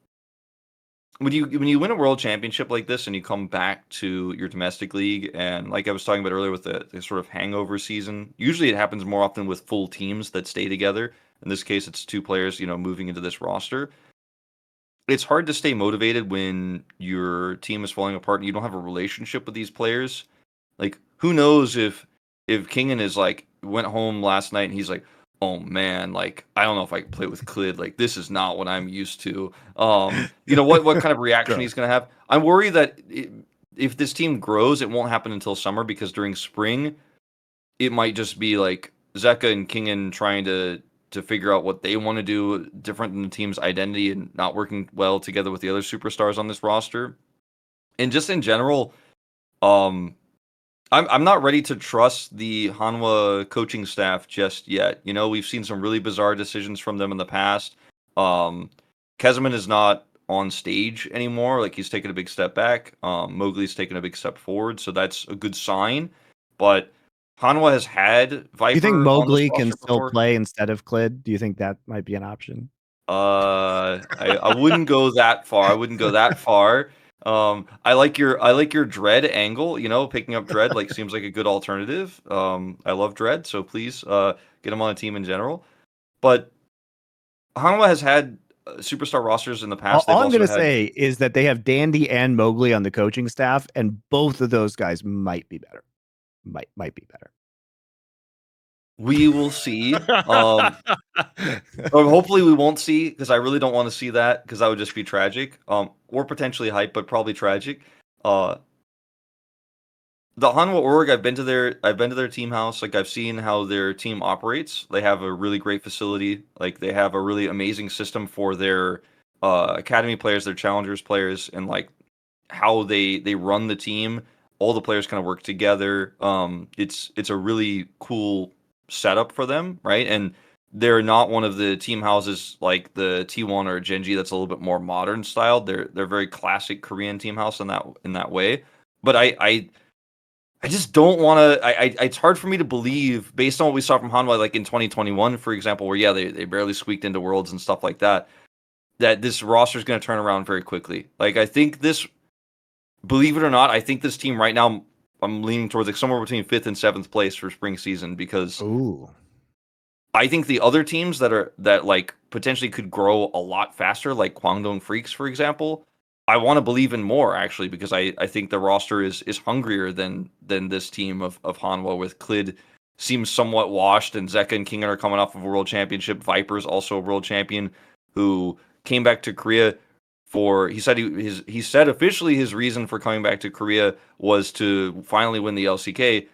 S2: when you win a world championship like this and you come back to your domestic league, and like I was talking about earlier with the sort of hangover season, usually it happens more often with full teams that stay together. In this case, it's 2 players, moving into this roster. It's hard to stay motivated when your team is falling apart and you don't have a relationship with these players. Like, who knows if Kingen is like, went home last night and he's like, oh man, like, I don't know if I can play with Klid. Like, this is not what I'm used to. What kind of reaction he's going to have. I'm worried that if this team grows, it won't happen until summer, because during spring, it might just be like Zeka and Kingen trying to figure out what they want to do different than the team's identity and not working well together with the other superstars on this roster. And just in general, I'm not ready to trust the Hanwha coaching staff just yet. You know, we've seen some really bizarre decisions from them in the past. Keziman is not on stage anymore. Like, he's taken a big step back. Mowgli's taken a big step forward, so that's a good sign. But Hanwha has had
S1: Do you think
S2: Viper on this
S1: Mowgli can
S2: roster
S1: still
S2: before.
S1: play instead of Klid? Do you think that might be an option?
S2: I wouldn't go that far. I wouldn't go that far. I like your Dread angle. You know, picking up Dread like seems like a good alternative. I love Dread, so please get him on a team in general. But Hanwha has had superstar rosters in the
S1: All,
S2: past. They've
S1: all I'm going
S2: also
S1: to
S2: had.
S1: say is that they have Dandy and Mowgli on the coaching staff, and both of those guys might be better. Might be better.
S2: We will see. Or hopefully we won't see, because I really don't want to see that, because that would just be tragic. Or potentially hype, but probably tragic. Uh, the Hanwha org, I've been to their team house. Like, I've seen how their team operates. They have a really great facility. Like, they have a really amazing system for their academy players, their challengers players, and like how they run the team. All the players kind of work together. It's a really cool setup for them, right? And they're not one of the team houses like the T1 or Gen.G that's a little bit more modern style. They're very classic Korean team house in that way. But I just don't want to. It's hard for me to believe, based on what we saw from Hanwha, like in 2021, for example, where yeah, they barely squeaked into Worlds and stuff like that, that this roster is going to turn around very quickly. Like, I think this, believe it or not, I think this team right now, I'm leaning towards like somewhere between 5th and 7th place for spring season, because
S1: Ooh.
S2: I think the other teams that like potentially could grow a lot faster, like Kwangdong Freecs, for example, I want to believe in more, actually, because I think the roster is hungrier than this team of Hanwha, with Klid seems somewhat washed, and Zeka and King are coming off of a world championship. Viper's also a world champion who came back to Korea for, he said officially his reason for coming back to Korea was to finally win the LCK.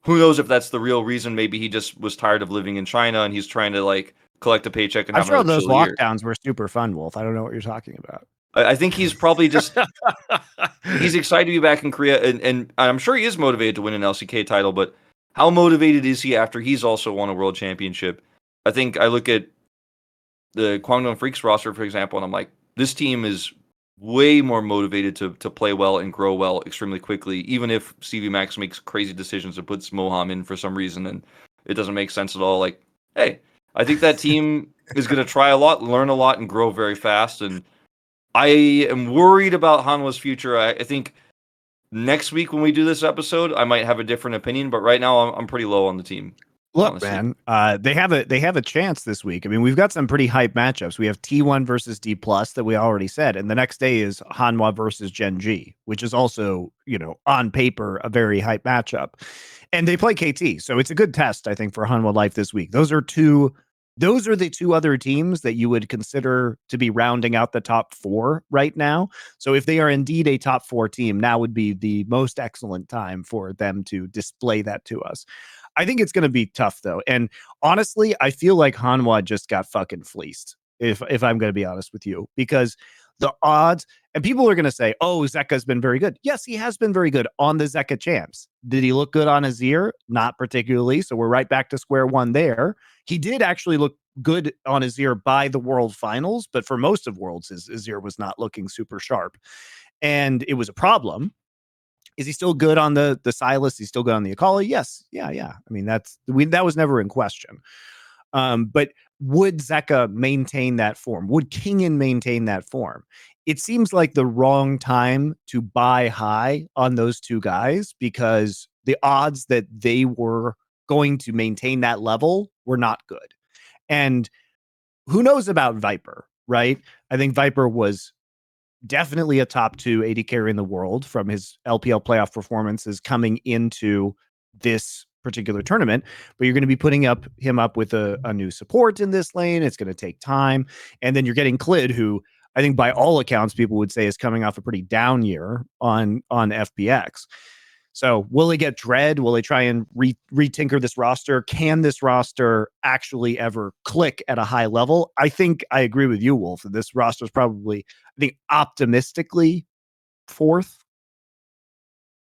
S2: Who knows if that's the real reason? Maybe he just was tired of living in China and he's trying to like collect a paycheck and
S1: I'm
S2: have
S1: sure
S2: another
S1: those
S2: chill year.
S1: lockdowns were super fun, Wolf. I don't know what you're talking about.
S2: I think he's probably just he's excited to be back in Korea, and I'm sure he is motivated to win an LCK title, but how motivated is he after he's also won a world championship? I think I look at the Kwangdong Freecs roster, for example, and I'm like, this team is way more motivated to play well and grow well extremely quickly, even if CV Max makes crazy decisions and puts Moham in for some reason and it doesn't make sense at all. Like, hey, I think that team is going to try a lot, learn a lot, and grow very fast. And I am worried about Hanwha's future. I think next week when we do this episode, I might have a different opinion, but right now I'm pretty low on the team,
S1: Look,
S2: honestly.
S1: man, they have a chance this week. I mean, we've got some pretty hype matchups. We have T1 versus Dplus that we already said, and the next day is Hanwha versus Gen.G, which is also, on paper a very hype matchup. And they play KT, so it's a good test, I think, for Hanwha Life this week. Those are the two other teams that you would consider to be rounding out the top four right now. So if they are indeed a top four team, now would be the most excellent time for them to display that to us. I think it's going to be tough though. And honestly, I feel like Hanwha just got fucking fleeced. If I'm going to be honest with you, because the odds, and people are going to say, "Oh, Zeka's been very good." Yes, he has been very good on the Zeka champs. Did he look good on Azir? Not particularly. So we're right back to square one there. He did actually look good on Azir by the World Finals, but for most of Worlds, his Azir was not looking super sharp, and it was a problem. Is he still good on the Silas? He's still good on the Akali? Yes. Yeah. I mean, that was never in question. But would Zeka maintain that form? Would Kingen maintain that form? It seems like the wrong time to buy high on those two guys, because the odds that they were going to maintain that level were not good. And who knows about Viper, right? I think Viper was definitely a top 2 AD carry in the world from his LPL playoff performances coming into this particular tournament, but you're going to be putting him up with a new support in this lane. It's going to take time. And then you're getting Klid, who I think by all accounts, people would say is coming off a pretty down year on FPX. So will they get Dread? Will they try and retinker this roster? Can this roster actually ever click at a high level? I think I agree with you, Wolf, that this roster is probably, I think, optimistically fourth.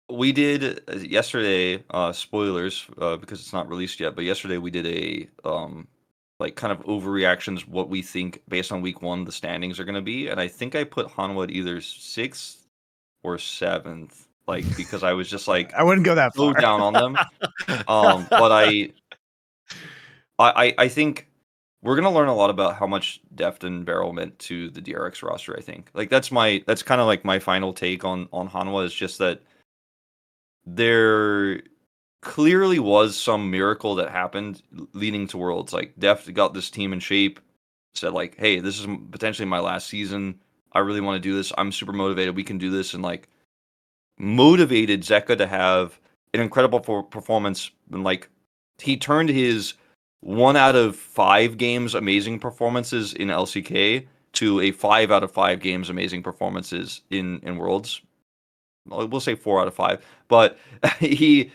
S2: We did yesterday, spoilers, because it's not released yet, but yesterday we did a like kind of overreactions what we think based on week 1 the standings are going to be, and I think I put Hanwha at either 6th or 7th, like because I was just like
S1: I wouldn't go that
S2: so
S1: far.
S2: down on them. But I think we're gonna learn a lot about how much depth and barrel meant to the DRX roster. I think like that's kind of like my final take on Hanwha is just that there clearly was some miracle that happened leading to Worlds. Like Deft got this team in shape, said like, "Hey, this is potentially my last season. I really want to do this. I'm super motivated. We can do this." And like motivated Zeka to have an incredible performance. And like he turned his 1 out of 5 games amazing performances in LCK to a 5 out of 5 games amazing performances in Worlds. We'll say 4 out of 5, but he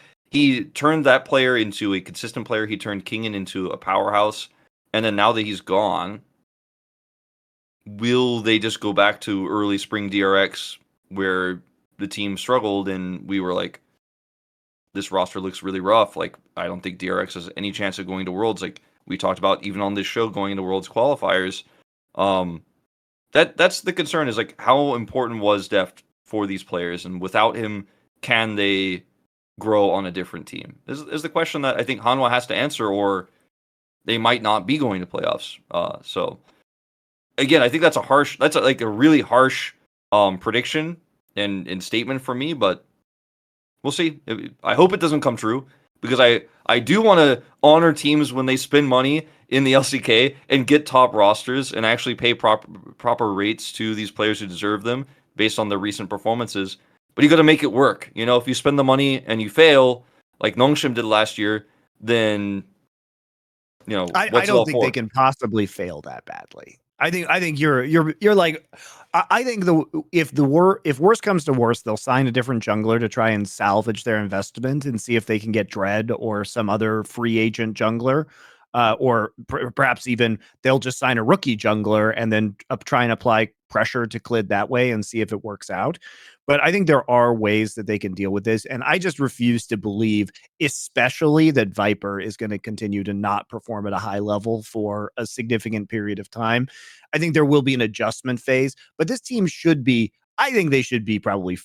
S2: turned that player into a consistent player. He turned Kingen into a powerhouse, and then now that he's gone, will they just go back to early spring DRX where the team struggled and we were like, this roster looks really rough. Like, I don't think DRX has any chance of going to Worlds. Like we talked about even on this show, going into Worlds qualifiers. That's the concern is like how important was Deft for these players, and without him, can they grow on a different team? Is the question that I think Hanwha has to answer, or they might not be going to playoffs. So again, I think that's like a really harsh prediction and statement for me, but we'll see. I hope it doesn't come true because I do want to honor teams when they spend money in the LCK and get top rosters and actually pay proper rates to these players who deserve them based on their recent performances. But you got to make it work. You know, if you spend the money and you fail, like Nongshim did last year, then
S1: I
S2: what's it
S1: don't
S2: all
S1: think they
S2: for?
S1: can possibly fail that badly. I think you're like I think if worst comes to worst, they'll sign a different jungler to try and salvage their investment and see if they can get Dread or some other free agent jungler. Or perhaps even they'll just sign a rookie jungler and then try and apply pressure to Klid that way and see if it works out. But I think there are ways that they can deal with this. And I just refuse to believe, especially that Viper is going to continue to not perform at a high level for a significant period of time. I think there will be an adjustment phase, but this team should be, I think they should be probably,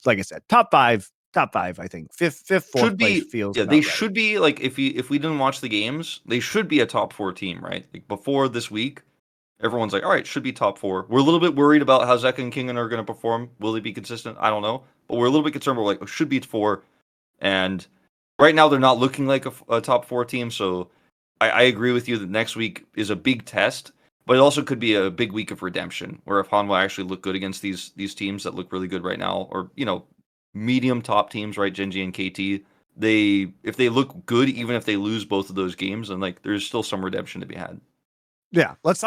S1: like I said, top five, I think. Fifth,
S2: Should
S1: fourth place
S2: be,
S1: feels
S2: yeah, they
S1: about right.
S2: should be like if we didn't watch the games, they should be a top 4 team, right? Like before this week, everyone's like, all right, should be top 4. We're a little bit worried about how Zeka and Kingen are going to perform. Will they be consistent? I don't know, but we're a little bit concerned. We're like, should be 4, and right now they're not looking like a top 4 team. So I agree with you that next week is a big test, but it also could be a big week of redemption, where if Hanwha actually look good against these teams that look really good right now, or medium top teams, right, Gen.G and KT, if they look good, even if they lose both of those games, then like there's still some redemption to be had.
S1: Yeah, let's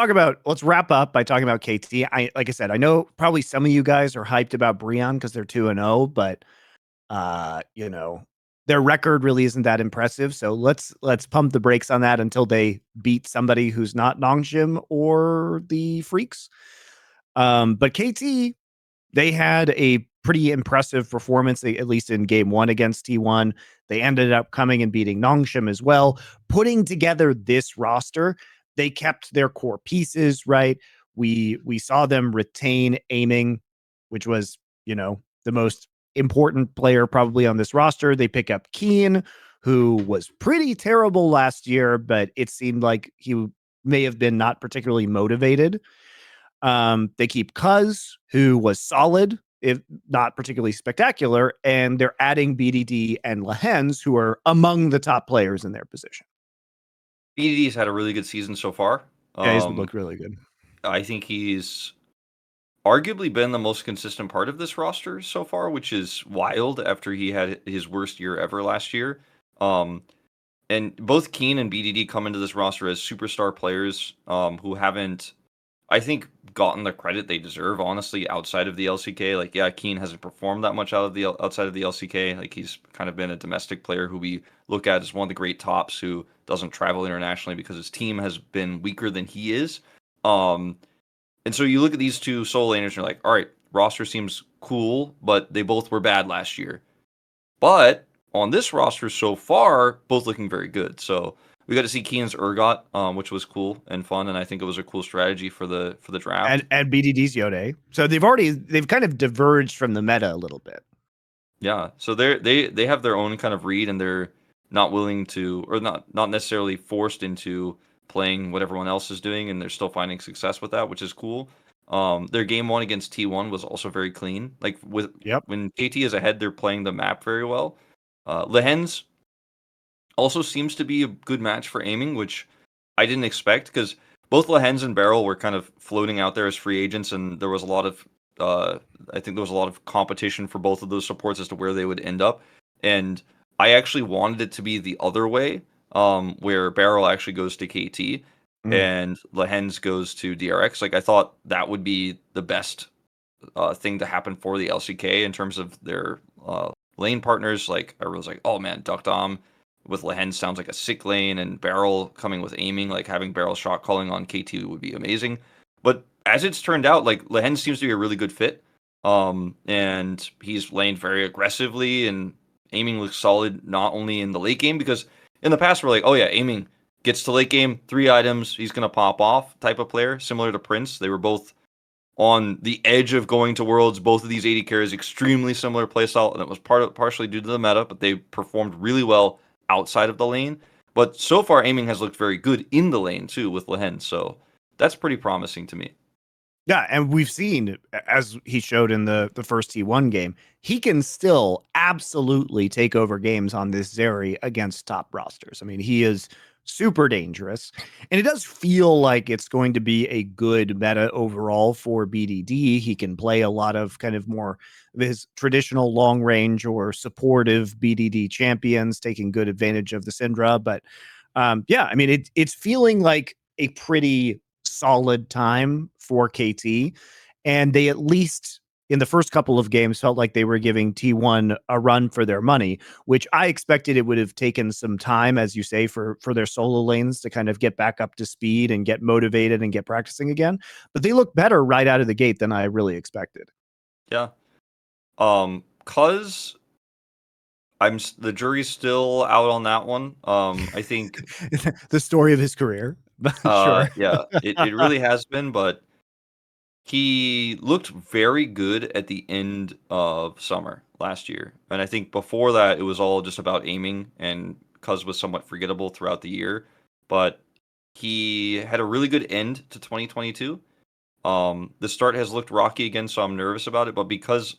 S1: wrap up by talking about KT. Like I said, I know probably some of you guys are hyped about Breon because they're 2-0, but their record really isn't that impressive. So let's pump the brakes on that until they beat somebody who's not Nongshim or the Freecs. But KT, they had a pretty impressive performance, at least in game 1 against T1. They ended up coming and beating Nongshim as well. Putting together this roster, they kept their core pieces, right? We saw them retain aiming, which was, the most important player probably on this roster. They pick up Keen, who was pretty terrible last year, but it seemed like he may have been not particularly motivated. They keep Cuz, who was solid, if not particularly spectacular, and they're adding BDD and Lehens, who are among the top players in their position.
S2: BDD's had a really good season so far.
S1: Yeah, he's looked really good.
S2: I think he's arguably been the most consistent part of this roster so far, which is wild after he had his worst year ever last year. Um, and both Keen and BDD come into this roster as superstar players who haven't, I think, gotten the credit they deserve, honestly, outside of the LCK. Like, yeah, Keen hasn't performed that much outside of the LCK. Like, he's kind of been a domestic player who we look at as one of the great tops who doesn't travel internationally because his team has been weaker than he is. And so you look at these two solo laners and you're like, all right, roster seems cool, but they both were bad last year. But on this roster so far, both looking very good. So we got to see Kian's Urgot, which was cool and fun, and I think it was a cool strategy for the draft.
S1: And BDD's Yode. So they've kind of diverged from the meta a little bit.
S2: Yeah, so they have their own kind of read, and they're not willing to, or not necessarily forced into playing what everyone else is doing, and they're still finding success with that, which is cool. Their game one against T1 was also very clean. Like
S1: Yep.
S2: when KT is ahead, they're playing the map very well. Lehens also seems to be a good match for aiming, which I didn't expect because both Lehens and Beryl were kind of floating out there as free agents, and there was a lot of I think there was a lot of competition for both of those supports as to where they would end up. And I actually wanted it to be the other way, where Beryl actually goes to KT
S1: Mm.
S2: and Lehens goes to DRX. Like I thought that would be the best thing to happen for the LCK in terms of their lane partners. Like I was like, oh man, Duck Dom with Lehen sounds like a sick lane, and Beryl coming with aiming, like having Beryl shot calling on KT would be amazing. But as it's turned out, like Lehen seems to be a really good fit. And he's laned very aggressively, and aiming looks solid not only in the late game, because in the past we're like, oh yeah, aiming gets to late game, 3 items, he's gonna pop off type of player, similar to Prince. They were both on the edge of going to Worlds. Both of these AD carries extremely similar playstyle, and it was partially due to the meta, but they performed really well outside of the lane. But so far, aiming has looked very good in the lane too with Lehen, so that's pretty promising to me.
S1: Yeah, and we've seen, as he showed in the first T1 game, he can still absolutely take over games on this Zeri against top rosters. I mean, he is super dangerous, and it does feel like it's going to be a good meta overall for BDD. He can play a lot of kind of more of his traditional long range or supportive BDD champions, taking good advantage of the Syndra. But yeah, I mean, it's feeling like a pretty solid time for KT. And they at least in the first couple of games felt like they were giving T1 a run for their money, which I expected it would have taken some time, as you say, for their solo lanes to kind of get back up to speed and get motivated and get practicing again. But they look better right out of the gate than I really expected.
S2: Yeah. Cause the jury's still out on that one. I think
S1: The story of his career. Sure.
S2: yeah, it really has been, but he looked very good at the end of summer last year. And I think before that, it was all just about aiming, and Cuz was somewhat forgettable throughout the year. But he had a really good end to 2022. The start has looked rocky again, so I'm nervous about it. But because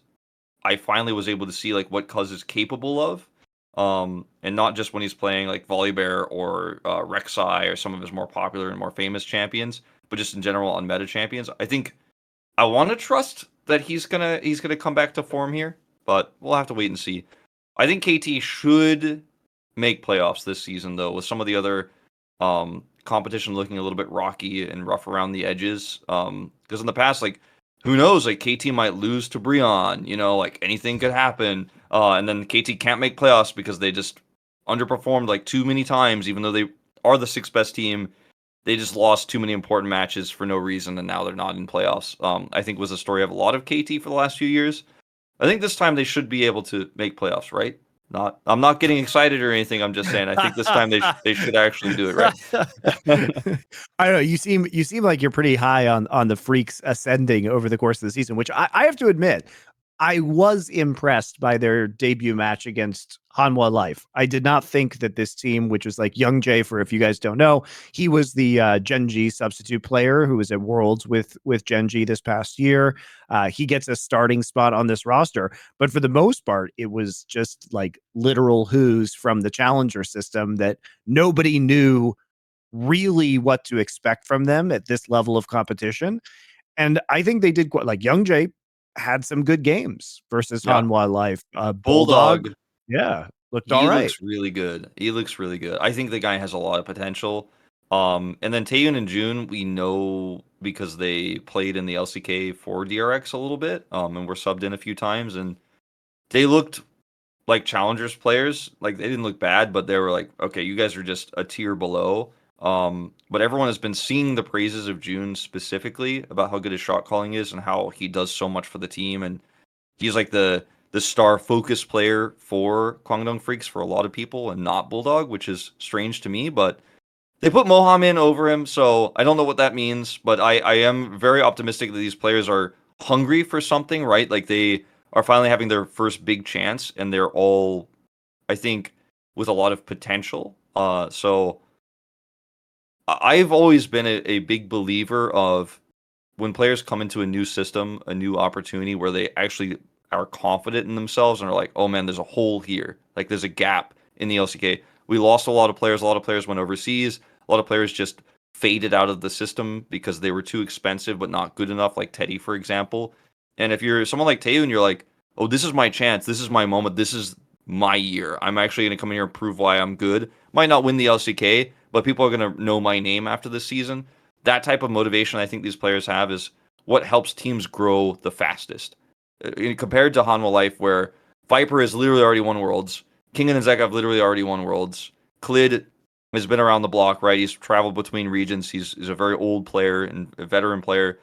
S2: I finally was able to see like what Cuz is capable of, and not just when he's playing like Volibear or Rek'Sai or some of his more popular and more famous champions, but just in general on meta champions, I think I want to trust that he's gonna come back to form here, but we'll have to wait and see. I think KT should make playoffs this season though, with some of the other competition looking a little bit rocky and rough around the edges. Because in the past, like who knows, like KT might lose to Brion, like anything could happen. And then KT can't make playoffs because they just underperformed like too many times, even though they are the 6th best team. They just lost too many important matches for no reason, and now they're not in playoffs. I think was the story of a lot of KT for the last few years. I think this time they should be able to make playoffs, right? I'm not getting excited or anything. I'm just saying I think this time they should actually do it right.
S1: I don't know. You seem like you're pretty high on the Freaks ascending over the course of the season, which I have to admit, I was impressed by their debut match against Hanwha Life. I did not think that this team, which was like GenG, for if you guys don't know, he was the GenG substitute player who was at Worlds with GenG this past year. He gets a starting spot on this roster, but for the most part, it was just like literal who's from the challenger system that nobody knew really what to expect from them at this level of competition. And I think they did quite like GenG had some good games versus
S2: Yeah,
S1: Hanwha Life. Bulldog,
S2: Bulldog.
S1: yeah, looked all
S2: He
S1: right.
S2: looks really good. He looks really good. I think the guy has a lot of potential. And then Taeyun and June, we know because they played in the LCK for DRX a little bit, and were subbed in a few times, and they looked like challengers players. Like they didn't look bad, but they were like, okay, you guys are just a tier below. But everyone has been seeing the praises of June specifically about how good his shot calling is and how he does so much for the team, and he's like the the star focus player for Kwangdong Freecs for a lot of people and not Bulldog, which is strange to me, but they put Moham in over him, so I don't know what that means, but I am very optimistic that these players are hungry for something, right? Like they are finally having their first big chance, and they're all, I think, with a lot of potential. So I've always been a big believer of when players come into a new system, a new opportunity where they actually are confident in themselves and are like, oh man, there's a hole here. Like there's a gap in the LCK. We lost a lot of players. A lot of players went overseas. A lot of players just faded out of the system because they were too expensive but not good enough, like Teddy, for example. And if you're someone like Taeyoon, you're like, oh, this is my chance. This is my moment. This is my year. I'm actually going to come in here and prove why I'm good. Might not win the LCK, but people are going to know my name after this season. That type of motivation I think these players have is what helps teams grow the fastest. Compared to Hanwha Life, where Viper has literally already won Worlds, King and Zek have literally already won Worlds. Klid has been around the block, right? He's traveled between regions. He's a very old player and a veteran player.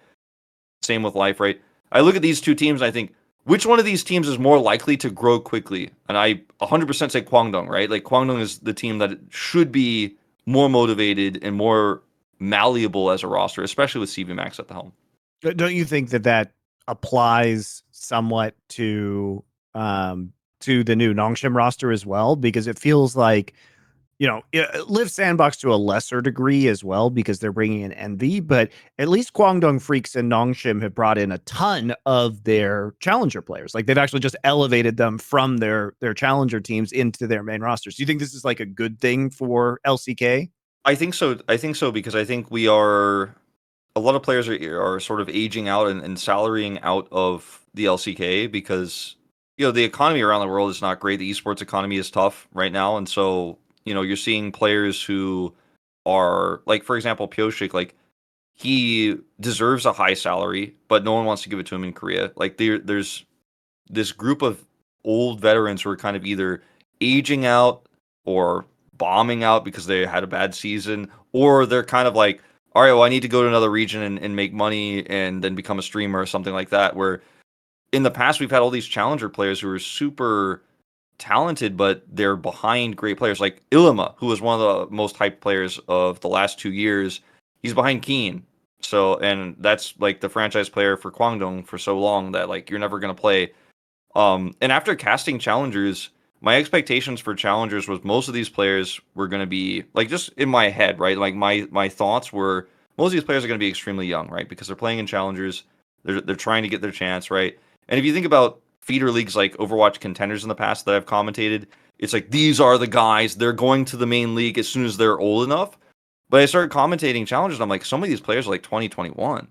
S2: Same with Life, right? I look at these two teams and I think, which one of these teams is more likely to grow quickly? And I 100% say Kwangdong, right? Like Kwangdong is the team that should be more motivated and more malleable as a roster, especially with CV Max at the helm.
S1: Don't you think that that applies somewhat to the new Nongshim roster as well? Because it feels like, you know, Live Sandbox to a lesser degree as well because they're bringing in Envy, but at least Kwangdong Freecs and Nongshim have brought in a ton of their challenger players. Like they've actually just elevated them from their challenger teams into their main rosters. Do you think this is like a good thing for LCK?
S2: I think so. I think so because I think we are a lot of players are sort of aging out and salarying out of the LCK because the economy around the world is not great. The esports economy is tough right now, and so you're seeing players who are like, for example, Pyoshik, like he deserves a high salary, but no one wants to give it to him in Korea. Like there's this group of old veterans who are kind of either aging out or bombing out because they had a bad season, or they're kind of like, all right, well, I need to go to another region and make money and then become a streamer or something like that. Where in the past, we've had all these challenger players who are super talented, but they're behind great players like Ilima, who was one of the most hyped players of the last 2 years. He's behind Keen. So, and that's like the franchise player for Kwangdong for so long that like you're never going to play. And after casting challengers, my expectations for challengers was most of these players were going to be like, just in my head, right? Like my thoughts were most of these players are going to be extremely young, right? Because they're playing in challengers, they're trying to get their chance, right? And if you think about feeder leagues like Overwatch contenders in the past that I've commentated, it's like these are the guys, they're going to the main league as soon as they're old enough. But I started commentating challengers, and I'm like, some of these players are like 2021,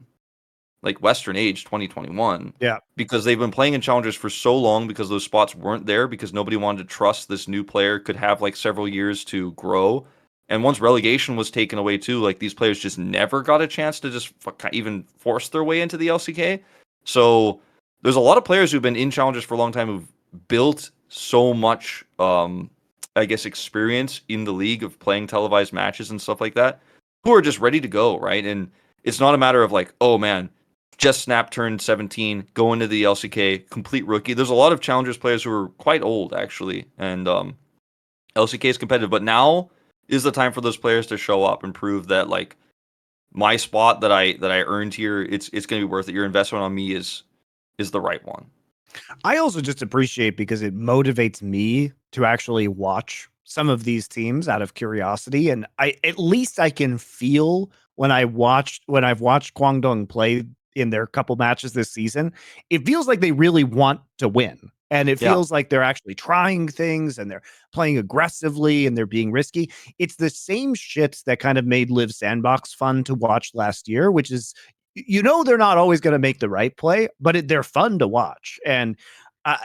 S2: like Western age 2021,
S1: Yeah.
S2: because they've been playing in challengers for so long because those spots weren't there because nobody wanted to trust this new player could have like several years to grow. And once relegation was taken away too, like these players just never got a chance to just even force their way into the LCK. So there's a lot of players who've been in challengers for a long time who've built so much, I guess, experience in the league of playing televised matches and stuff like that, who are just ready to go, right? And it's not a matter of like, oh man, just snap turned 17, go into the LCK, complete rookie. There's a lot of challengers players who are quite old actually, and LCK is competitive. But now is the time for those players to show up and prove that like my spot that I earned here, it's going to be worth it. Your investment on me is the right one.
S1: I also just appreciate because it motivates me to actually watch some of these teams out of curiosity, and I at least I can feel when I've watched Kwangdong play in their couple matches this season, it feels like they really want to win. And it
S2: Yeah.
S1: feels like they're actually trying things and they're playing aggressively and they're being risky. It's the same shits that kind of made Live Sandbox fun to watch last year, which is, they're not always going to make the right play, but they're fun to watch. And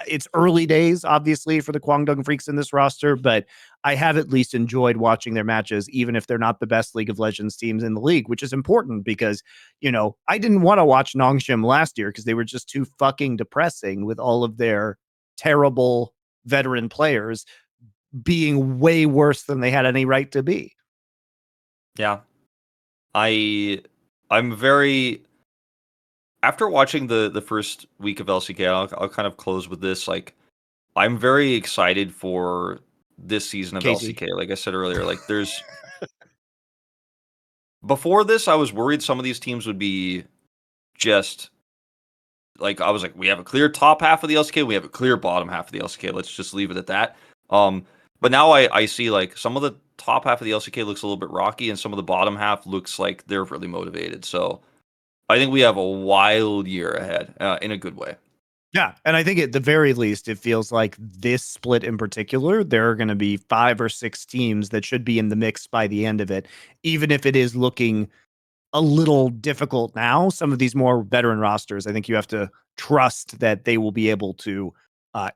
S1: it's early days, obviously, for the Kwangdong Freecs in this roster, but I have at least enjoyed watching their matches, even if they're not the best League of Legends teams in the league, which is important because, I didn't want to watch Nongshim last year because they were just too fucking depressing with all of their terrible veteran players being way worse than they had any right to be.
S2: Yeah. I'm very, after watching the first week of LCK, I'll kind of close with this. Like, I'm very excited for this season of
S1: KG.
S2: LCK. Like I said earlier, like there's before this, I was worried some of these teams would be just like I was like, we have a clear top half of the LCK, we have a clear bottom half of the LCK. Let's just leave it at that. But now I see like some of the top half of the LCK looks a little bit rocky, and some of the bottom half looks like they're really motivated. So I think we have a wild year ahead in a good way.
S1: Yeah, and I think at the very least, it feels like this split in particular, there are going to be 5 or 6 teams that should be in the mix by the end of it, even if it is looking a little difficult now. Some of these more veteran rosters, I think you have to trust that they will be able to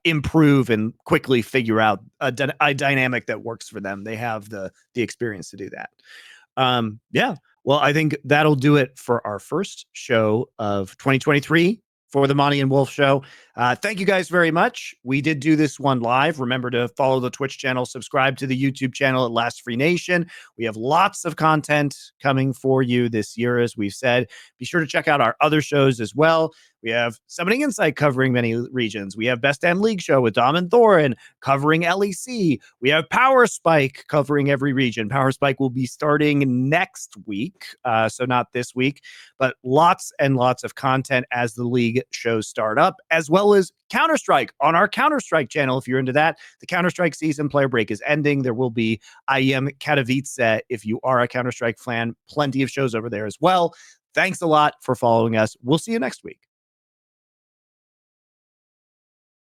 S1: improve and quickly figure out a dynamic that works for them. They have the experience to do that. Yeah. Well, I think that'll do it for our first show of 2023 for the Monte and Wolf Show. Thank you guys very much. We did do this one live. Remember to follow the Twitch channel, subscribe to the YouTube channel at Last Free Nation. We have lots of content coming for you this year, as we've said. Be sure to check out our other shows as well. We have Summoning Insight covering many regions. We have Best Damn League Show with Dom and Thorin covering LEC. We have Power Spike covering every region. Power Spike will be starting next week, so not this week, but lots and lots of content as the league shows start up, as well as Counter-Strike on our Counter-Strike channel. If you're into that, the Counter-Strike season player break is ending. There will be IEM Katowice if you are a Counter-Strike fan. Plenty of shows over there as well. Thanks a lot for following us. We'll see you next week.